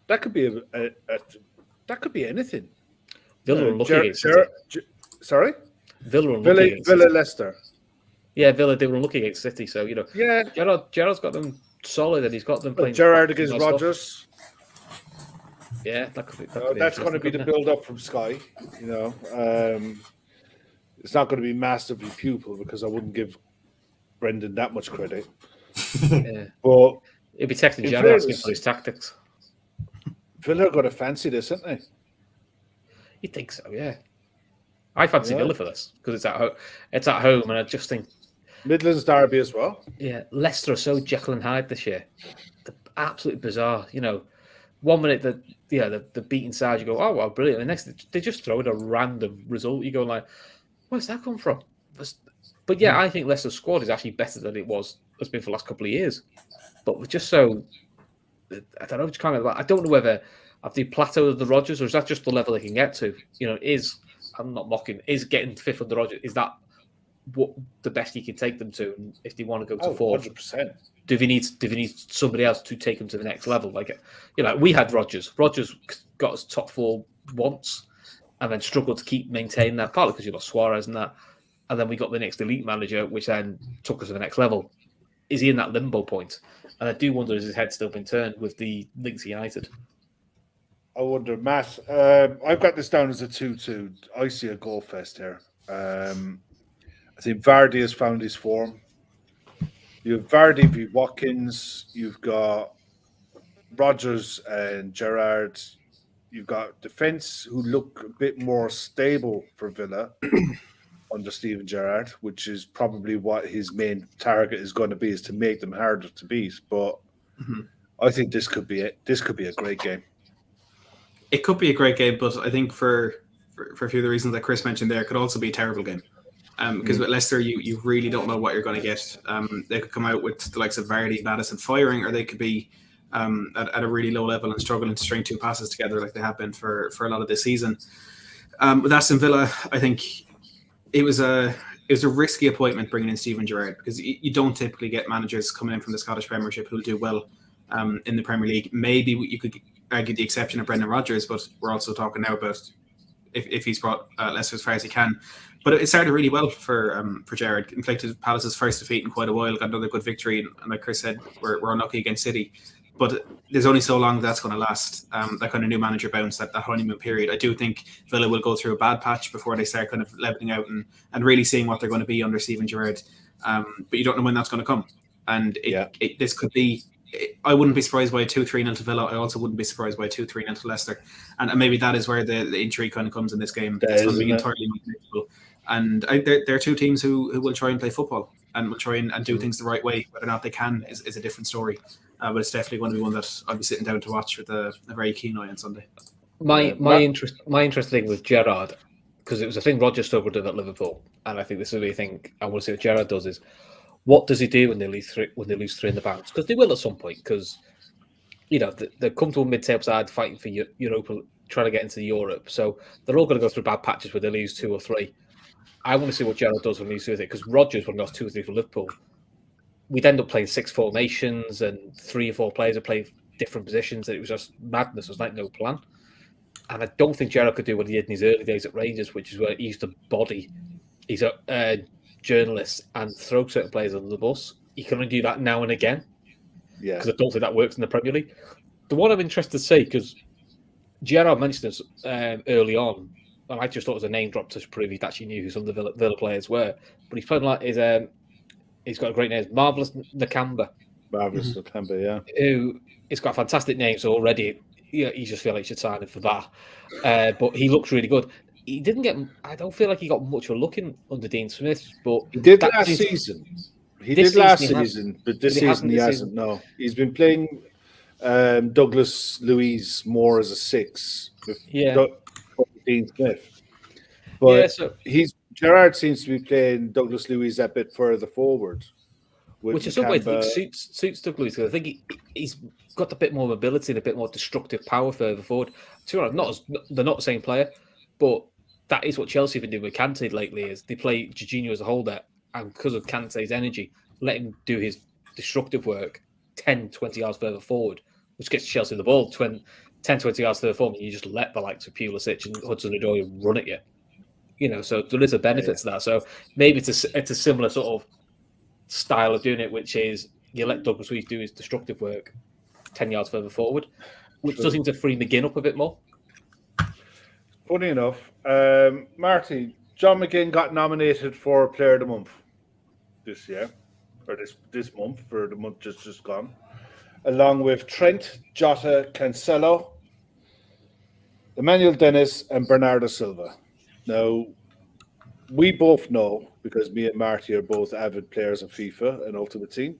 That could be that could be anything. Villa unlucky against City. Sorry? Villa Leicester. Yeah, Villa, they were unlucky against City, so Yeah. Gerrard's got them solid and he's got them playing. Gerrard against Rodgers. Yeah, that could be that's going to be the build up from Sky. It's not going to be massively pupil because I wouldn't give Brendan that much credit. But it'd be texting Gerrard asking for his tactics. Villa got to fancy this, haven't they? You think so? Yeah. I fancy Villa for this because it's at home, and I just think Midlands derby as well. Yeah, Leicester are so Jekyll and Hyde this year. They're absolutely bizarre. 1 minute the beaten side, you go, oh wow, brilliant. And the next they just throw in a random result. You go like, where's that come from? But yeah, I think Leicester's squad is actually better than has been for the last couple of years. But we're just so. I don't know. I don't know whether have they plateaued the Rodgers, or is that just the level they can get to? I'm not mocking. Is getting 5th under Rodgers, is that what the best he can take them to? And if they want to go to 4th, 100%. Do they need somebody else to take them to the next level? We had Rodgers. Rodgers got us top 4 once, and then struggled to maintain that, partly because you lost Suarez and that, and then we got the next elite manager, which then took us to the next level. Is he in that limbo point? And I do wonder, has his head still been turned with the links to United? I wonder, Matt. I've got this down as a 2-2. I see a goal fest here. I think Vardy has found his form. You have Vardy v Watkins. You've got Rodgers and Gerrard. You've got defence who look a bit more stable for Villa under Steven Gerrard, which is probably what his main target is going to be, is to make them harder to beat. But I think this could be it. This could be a great game. It could be a great game, but I think for a few of the reasons that Chris mentioned there, it could also be a terrible game. Because with Leicester, you really don't know what you're going to get. They could come out with the likes of Vardy, Maddison firing, or they could be at a really low level and struggling to string 2 passes together like they have been for a lot of this season. With Aston Villa, I think it was a risky appointment bringing in Steven Gerrard, because you don't typically get managers coming in from the Scottish Premiership who'll do well in the Premier League. Maybe you could argue the exception of Brendan Rodgers, but we're also talking now about if he's brought Leicester as far as he can. But it started really well for Gerrard. Inflicted Palace's first defeat in quite a while, got another good victory, and like Chris said, we're unlucky against City. But there's only so long that's going to last, that kind of new manager bounce, that honeymoon period. I do think Villa will go through a bad patch before they start kind of leveling out and really seeing what they're going to be under Steven Gerrard. But you don't know when that's going to come. And this could be I wouldn't be surprised by a 2-3-0 to Villa. I also wouldn't be surprised by a 2-3-0 to Leicester. And maybe that is where the intrigue kind of comes in this game. It's going to be entirely unpredictable. And they're two teams who will try and play football and will try and do things the right way. Whether or not they can is a different story. But it's definitely going to be one that I'll be sitting down to watch with a very keen eye on Sunday. My interest thing with Gerrard, because it was a thing Roger struggled with at Liverpool, and I think this will be a thing I want to see what Gerrard does is, what does he do when they lose three in the bounce? Because they will at some point, because they're comfortable mid-table side fighting for Europa, trying to get into Europe, so they're all going to go through bad patches where they lose 2 or 3. I want to see what Gerrard does when he loses it, because Rodgers, when he lost 2 or 3 for Liverpool, we'd end up playing 6 formations and 3 or 4 players would play different positions. It was just madness. It was like no plan. And I don't think Gerrard could do what he did in his early days at Rangers, which is where he used to body his journalists and throw certain players under the bus. He can only do that now and again. Yeah. Because I don't think that works in the Premier League. The one I'm interested to see, because Gerrard mentioned this early on, and I just thought it was a name drop to prove he actually knew who some of the Villa players were. But he's playing like he's got a great name, Marvelous Nakamba. Marvelous Nakamba, yeah. Who he's got fantastic names already. You just feel like you should sign him for that. But he looks really good. He didn't get. I don't feel like he got much of a look in under Dean Smith, but he did last season. He did last season, but this season he hasn't. No, he's been playing Douglas Luiz more as a 6 with Dean Smith. But Gerrard seems to be playing Douglas Luiz that bit further forward, which in some ways suits Douglas Luiz. I think he's got a bit more mobility and a bit more destructive power further forward. They're not the same player, but that is what Chelsea have been doing with Kante lately. Is they play Jorginho as a holder, and because of Kante's energy, let him do his destructive work 10, 20 yards further forward, which gets Chelsea the ball 10, 20 yards further forward, and you just let the likes of Pulisic and Hudson-Odoi run at you. So there is a benefit to that. So maybe it's a similar sort of style of doing it, which is you let Douglas Luiz do his destructive work 10 yards further forward, which does seem to free McGinn up a bit more. Funny enough, Marty, John McGinn got nominated for Player of the Month this year, or this month, for the month just gone, along with Trent, Jota, Cancelo, Emmanuel Dennis, and Bernardo Silva. Now, we both know, because me and Marty are both avid players of FIFA and Ultimate Team,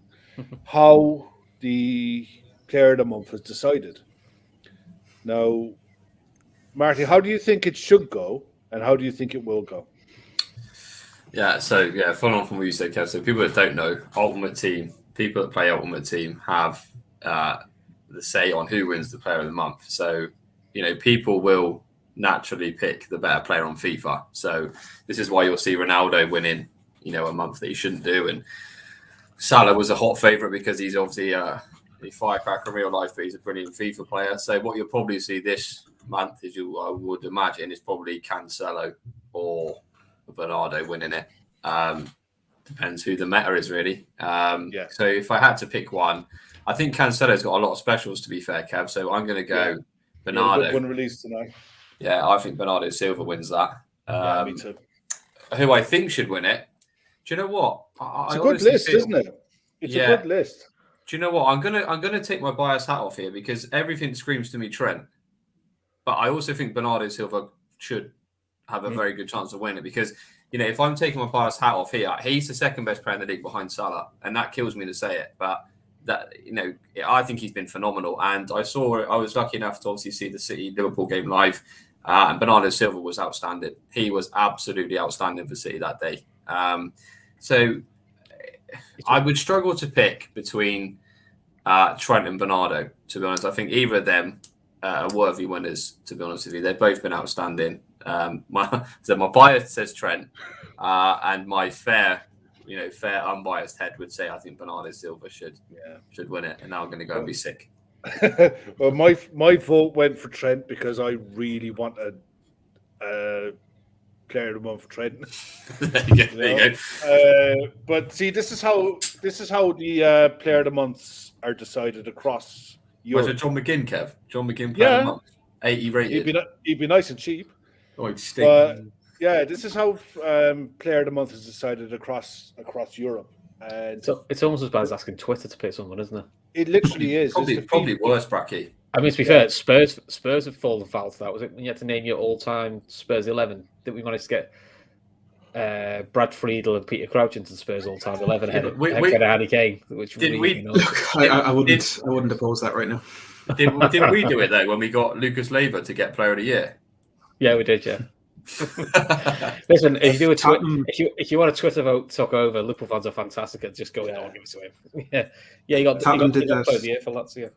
how the Player of the Month is decided. Now, Marty, how do you think it should go, and how do you think it will go? Yeah, so following on from what you said, Kev, so people that don't know, Ultimate Team, people that play Ultimate Team have the say on who wins the Player of the Month. So, people will naturally pick the better player on FIFA. So this is why you'll see Ronaldo winning, a month that he shouldn't do. And Salah was a hot favourite because he's obviously a firecracker in real life, but he's a brilliant FIFA player. So what you'll probably see this month, I would imagine, is probably Cancelo or Bernardo winning it. Depends who the meta is, really. So if I had to pick one, I think Cancelo's got a lot of specials, to be fair, Kev. So I'm going to go Bernardo. One released tonight. Yeah, I think Bernardo Silva wins that. Me too. Who I think should win it? Do you know what? It's a good list, isn't it? It's a good list. Do you know what? I'm gonna take my bias hat off here because everything screams to me Trent. But I also think Bernardo Silva should have a very good chance of winning it because, if I'm taking my bias hat off here, he's the second best player in the league behind Salah, and that kills me to say it. But that, I think he's been phenomenal. And I was lucky enough to obviously see the City Liverpool game live, and Bernardo Silva was outstanding. He was absolutely outstanding for City that day. So I would struggle to pick between Trent and Bernardo, to be honest. I think either of them are worthy winners, to be honest with you. They've both been outstanding. My bias says Trent, and my fair unbiased head would say I think Bernardo Silva should win it. And now I'm going to go and be sick. Well, my vote went for Trent because I really want a Player of the Month for Trent. There you go. But see, this is how the Player of the Months are decided across Europe. Was it John McGinn, Kev? John McGinn Player of the Month, 80 rated. He'd be nice and cheap. Oh, he'd stink. This is how Player of the Month is decided across Europe. And so it's almost as bad as asking Twitter to pick someone, isn't it? It literally is. Probably worse, Bracky. I mean, to be fair, Spurs have fallen foul to that. Was it when you had to name your all-time Spurs 11 that we managed to get Brad Friedel and Peter Crouch into the Spurs all-time 11 ahead of Harry Kane? Which I wouldn't oppose that right now. Did we do it though when we got Lucas Leiva to get Player of the Year? Yeah, we did. Yeah. Listen, if you want a Twitter vote took over, Liverpool fans are fantastic at just going out and give it to him. You got Player of the Year for Lazio.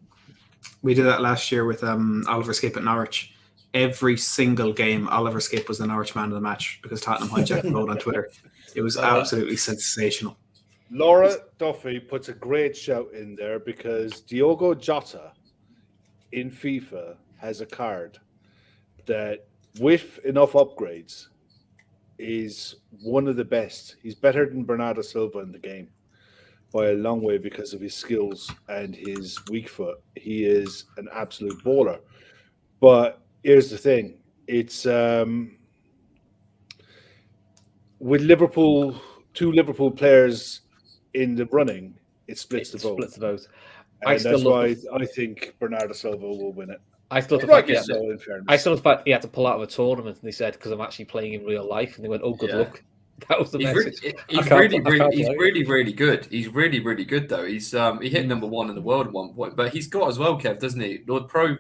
We did that last year with Oliver Skipp at Norwich. Every single game, Oliver Skipp was the Norwich man of the match because Tottenham hijacked the vote on Twitter. It was absolutely sensational. Laura Duffy puts a great shout in there because Diogo Jota in FIFA has a card that, with enough upgrades, is one of the best. He's better than Bernardo Silva in the game by a long way because of his skills and his weak foot. He is an absolute baller. But here's the thing. It's with Liverpool, 2 Liverpool players in the running, it splits the vote. And that's why I think Bernardo Silva will win it. I still the fact he had to pull out of a tournament, and they said, because I'm actually playing in real life, and they went, "Oh, good luck." That was the message. He's really good. He's really, really good though. He's he hit number 1 in the world at one point, but he's got as well, Kev, doesn't he? Lord Pro.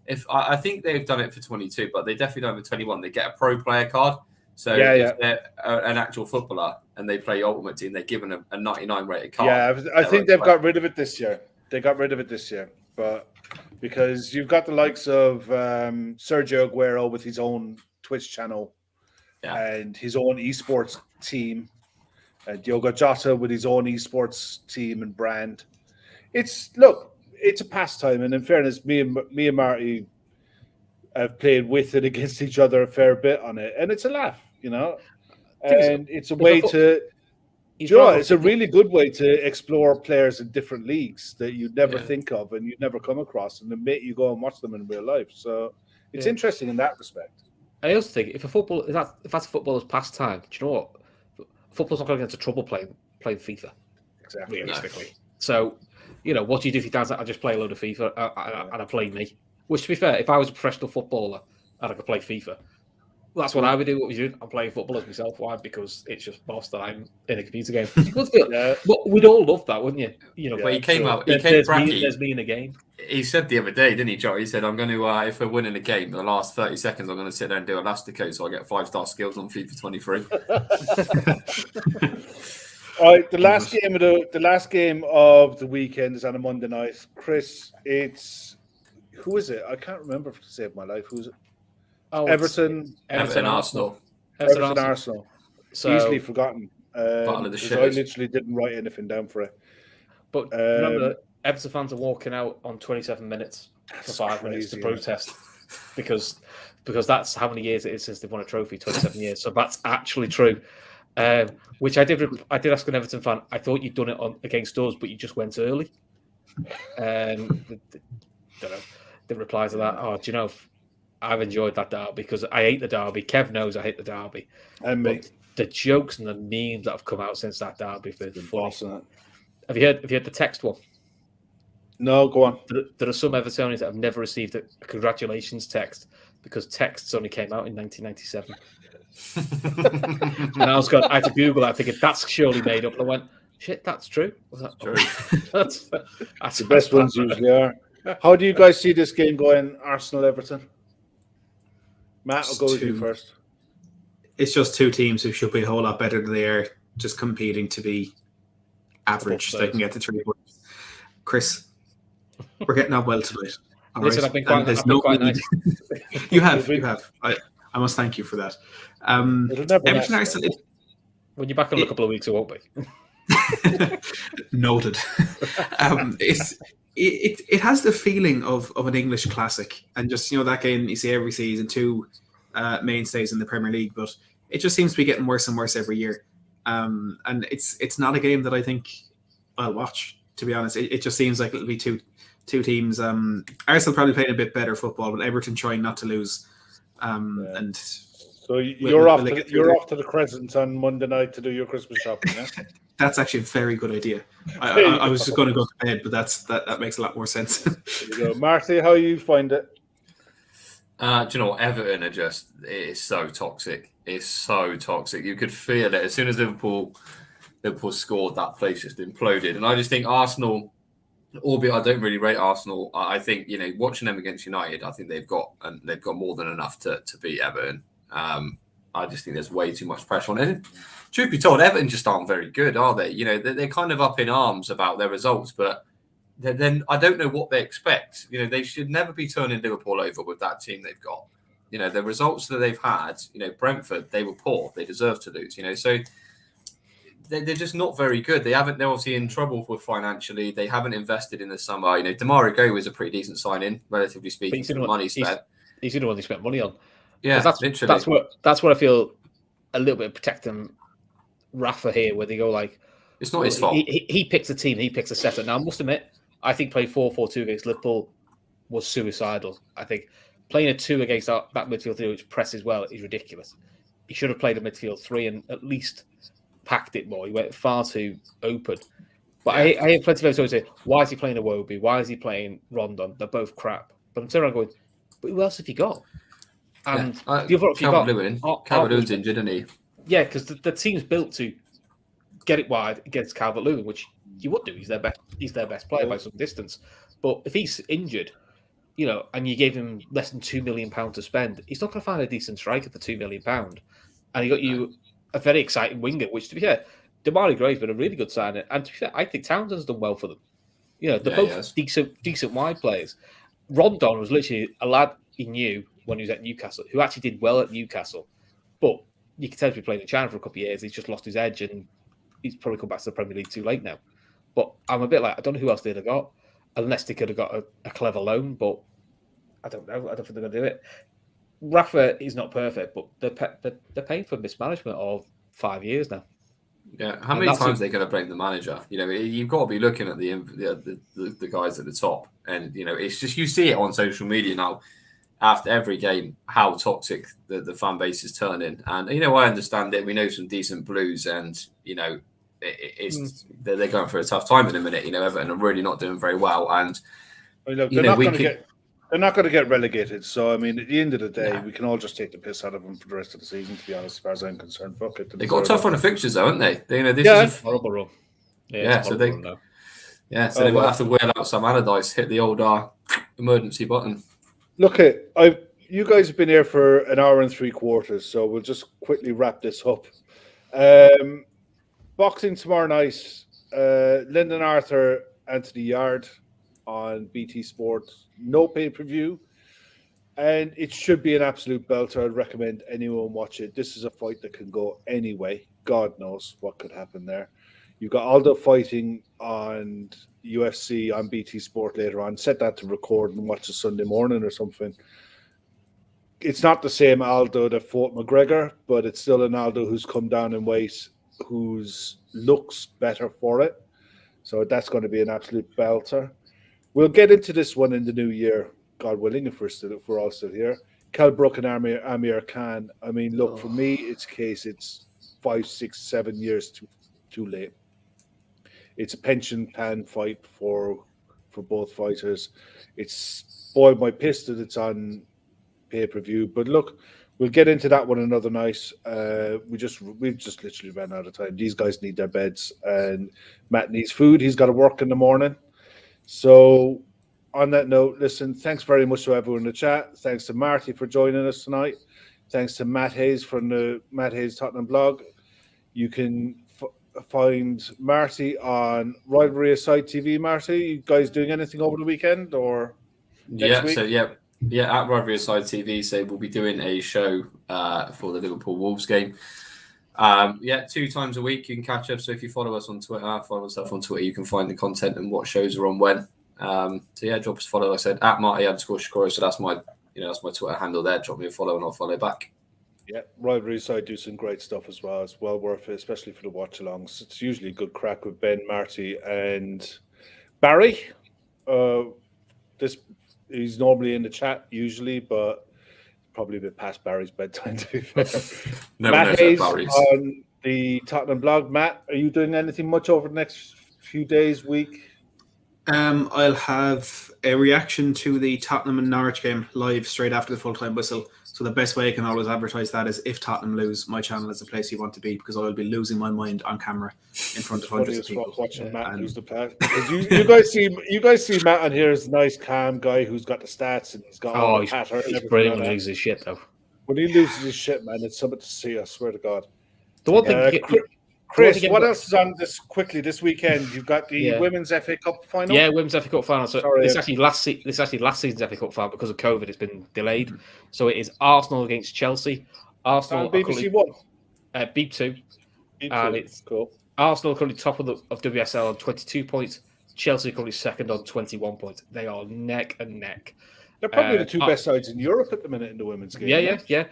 If I think they've done it for 22, but they definitely don't for 21. They get a pro player card. So if they're an actual footballer and they play Ultimate Team, they're given a 99 rated card. Yeah, I think they've got rid of it this year. They got rid of it this year, but because you've got the likes of Sergio Aguero with his own Twitch channel and his own esports team, Diogo Jota with his own esports team and brand. It's a pastime, and in fairness, me and Marty have played with and against each other a fair bit on it, and it's a laugh, and it's a way to. It's a really good way to explore players in different leagues that you'd never think of and you'd never come across, and then you go and watch them in real life. So it's interesting in that respect. I also think if that's a footballer's pastime, do you know what? Football's not going to get into trouble playing FIFA. Exactly. Realistically. No. So, what do you do if your dad's like, I just play a load of FIFA and I play me? Which, to be fair, if I was a professional footballer and I could play FIFA, that's what I would do. What we do, I'm playing football as myself. Why? Because it's just boss that I'm in a computer game. But we'd all love that, wouldn't you? But he came out. There's me in a game. He said the other day, didn't he, Joe? He said, "I'm going to if we're winning a game, in the last 30 seconds, I'm going to sit there and do Elastico, so I get 5-star skills on FIFA 23." All right, the last game of the weekend is on a Monday night. Chris, who is it? I can't remember to save my life. Who's it? Oh, Everton, Arsenal. Everton, Arsenal. So, easily forgotten. I literally didn't write anything down for it. But remember, Everton fans are walking out on 27 minutes for 5 minutes to protest because that's how many years it is since they've won a trophy, 27 years. So that's actually true. Which I did ask an Everton fan. I thought you'd done it against us, but you just went early. Don't know. The reply to that, do you know, I've enjoyed that derby because I hate the derby. Kev knows I hate the derby. And me. The jokes and the memes that have come out since that derby for the funny. Have you heard the text one? No, go on. There are some Evertonians that have never received a congratulations text because texts only came out in 1997. And I had to Google that thinking that's surely made up. And I went, shit, that's true. Was that true? that's the best ones usually are. How do you guys see this game going, Arsenal-Everton? Matt, I'll go with you first. It's just 2 teams who should be a whole lot better than they are, just competing to be average so they can get to 3 points. Chris, we're getting on well tonight. Listen, I've been quite nice. You have. I must thank you for that. Everton Arsenal. When you're back in a couple of weeks, it won't be. Noted. It has the feeling of an English classic, and just that game you see every season, 2 mainstays in the Premier League, but it just seems to be getting worse and worse every year. And it's not a game that I think I'll watch, to be honest. It just seems like it'll be two teams. Arsenal probably playing a bit better football, but Everton trying not to lose. And so you're off to the Crescent on Monday night to do your Christmas shopping, yeah? That's actually a very good idea. I was just going to go to bed, but that makes a lot more sense. There you go. Marty, how you find it? Do you know what? Everton it's so toxic. It's so toxic. You could feel it as soon as Liverpool scored. That place just imploded. And I just think Arsenal, albeit I don't really rate Arsenal, I think watching them against United, I think they've got more than enough to beat Everton. I just think there's way too much pressure on it. Truth be told, Everton just aren't very good, are they? They're kind of up in arms about their results, but then I don't know what they expect. They should never be turning Liverpool over with that team they've got. The results that they've had, Brentford, they were poor. They deserve to lose, so they're just not very good. They're obviously in trouble with financially. They haven't invested in the summer. Damari Go was a pretty decent signing, relatively speaking, for the money spent. He's the one they spent money on. Yeah, literally. That's what I feel a little bit protecting Rafa here, where they go like, it's not his fault. He picks a team, he picks a setup. Now, I must admit, I think playing 4-4-2 against Liverpool was suicidal. I think playing a 2 against that midfield 3, which presses well, is ridiculous. He should have played a midfield 3 and at least packed it more. He went far too open. But I hear plenty of people say, why is he playing Iwobi? Why is he playing Rondon? They're both crap. But I'm turning around going, but who else have you got? And the other option Calvert-Lewin's injured, isn't he? Yeah, because the team's built to get it wide against Calvert-Lewin, which you would do. He's their best player by some distance. But if he's injured, and you gave him less than £2 million to spend, he's not going to find a decent striker for £2 million. And he got you a very exciting winger, which, to be fair, Damari Gray's been a really good signing. And to be fair, I think Townsend's done well for them. They're both decent wide players. Rondon was literally a lad he knew when he was at Newcastle, who actually did well at Newcastle. But you can tell he's been playing in China for a couple of years. He's just lost his edge, and he's probably come back to the Premier League too late now. But I'm a bit like, I don't know who else they'd have got, unless they could have got a clever loan, but I don't know. I don't think they're going to do it. Rafa is not perfect, but they're paying for mismanagement of 5 years now. Yeah, how many times are they going to blame the manager? You've got to be looking at the guys at the top, and it's just, you see it on social media now after every game how toxic the fan base is turning. And I understand it. We know some decent Blues, and they're going through a tough time in a minute. Everton are really not doing very well, and they're not going to get relegated. So, I mean, at the end of the day, we can all just take the piss out of them for the rest of the season, to be honest, as far as I'm concerned. Fuck it. They've got a tough run of fixtures, though, haven't they? This is a horrible run. So they might have to whale out some Allardyce, hit the old emergency button. Look, you guys have been here for an hour and 3/4, so we'll just quickly wrap this up. Boxing tomorrow night, Lyndon Arthur, Anthony Yard on BT Sport. No pay-per-view, and it should be an absolute belter. I'd recommend anyone watch it. This is a fight that can go any way. God knows what could happen there. You've got Aldo fighting on UFC on BT Sport later on. Set that to record and watch it Sunday morning or something. It's not the same Aldo that fought McGregor, but it's still an Aldo who's come down in weight, who's looks better for it. So that's going to be an absolute belter. We'll get into this one in the new year, God willing, if we're all still here. Kell Brook and Amir Khan. I mean, look, for me, it's 5, 6, 7 years too late. It's a pension plan fight for both fighters. It's boiled my piss that it's on pay-per-view. But look, we'll get into that one another night. We've just literally ran out of time. These guys need their beds, and Matt needs food. He's got to work in the morning. So on that note, listen, thanks very much to everyone in the chat. Thanks to Marty for joining us tonight. Thanks to Matt Hayes from the Matt Hayes Tottenham blog. You can find Marty on Rivalry Aside TV. Marty, you guys doing anything over the weekend or next week? At Rivalry Aside TV. So we'll be doing a show for the Liverpool Wolves game. 2 times a week you can catch up. So if you follow us on Twitter, follow us on Twitter, you can find the content and what shows are on when. Drop us a follow. Like I said, at Marty_Shakoro. So that's my Twitter handle there. Drop me a follow and I'll follow back. Yeah, Rivalry Side do some great stuff as well. It's well worth it, especially for the watch-alongs. It's usually good crack with Ben, Marty, and Barry. He's normally in the chat usually, but probably a bit past Barry's bedtime, to be fair. Matt Hayes the Tottenham blog. Matt, are you doing anything much over the next few days, week? I'll have a reaction to the Tottenham and Norwich game live straight after the full-time whistle. So the best way I can always advertise that is if Tottenham lose, my channel is the place you want to be because I will be losing my mind on camera in front of hundreds of people. Watching Matt lose the play. Because you guys see Matt on here as a nice, calm guy who's got the stats and he's got all the patter. He's brilliant when he loses his shit, though. When he loses his shit, man, it's something to see. I swear to God. The one thing. Chris, what else is on this weekend? You've got the Women's FA Cup final. Yeah, Women's FA Cup final. So this is actually last season's FA Cup final because of COVID. It's been delayed. So it is Arsenal against Chelsea. Arsenal BBC One. Beep 2. And it's cool. Arsenal currently top of WSL on 22 points. Chelsea currently second on 21 points. They are neck and neck. They're probably the two best sides in Europe at the minute in the women's game. Yeah.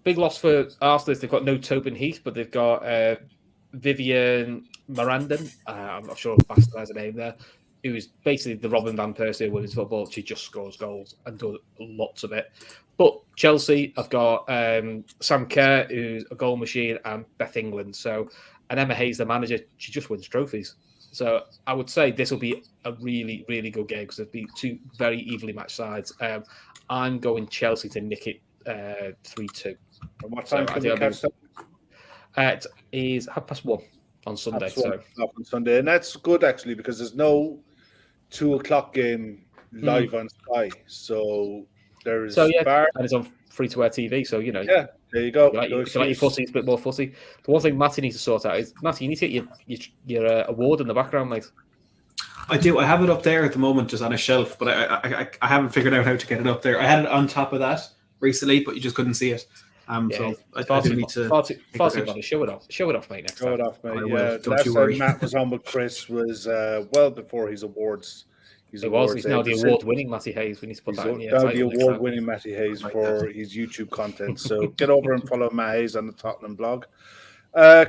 Big loss for Arsenal is they've got no Tobin Heath, but they've got Vivian Mirandon, I'm not sure if I bastardized the name there, who is basically the Robin Van Persie of women's football. She just scores goals and does lots of it. But Chelsea have got Sam Kerr, who's a goal machine, and Beth England. So, and Emma Hayes, the manager, she just wins trophies. So I would say this will be a really, really good game because it'll be two very evenly matched sides. I'm going Chelsea to nick it 3-2. And what time can we catch that? It is 1:30 on Sunday. On Sunday, and that's good actually because there's no 2:00 game live on Sky. So there's and it's on free-to-air TV. So there you go. You can let your footy, a bit more footy. The one thing Matty needs to sort out is Matty, you need to get your award in the background, mate. I do. I have it up there at the moment, just on a shelf, but I haven't figured out how to get it up there. I had it on top of that recently, but you just couldn't see it. So I do need to show it off, mate. Next show time. it off, mate. Yeah, last time Matt was on with Chris was well before his awards. He's now the award-winning Matty Hayes. We need to put that in the now the award-winning Matty Hayes for his YouTube content. So get over and follow Matt Hayes on the Tottenham blog.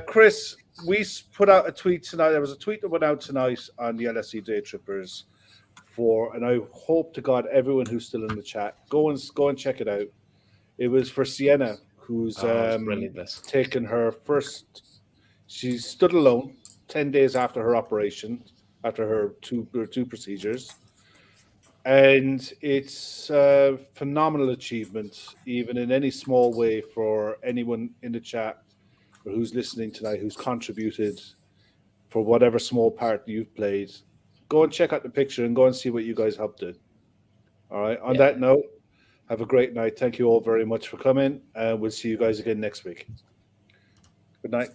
Chris, we put out a tweet tonight. There was a tweet that went out tonight on the LFC Daytrippers and I hope to God everyone who's still in the chat go and check it out. It was for Sienna, who's taken her first. She stood alone 10 days after her operation, after her two procedures, and it's a phenomenal achievement, even in any small way, for anyone in the chat or who's listening tonight, who's contributed for whatever small part you've played. Go and check out the picture and go and see what you guys helped do. All right. On that note. Have a great night. Thank you all very much for coming. We'll see you guys again next week. Good night.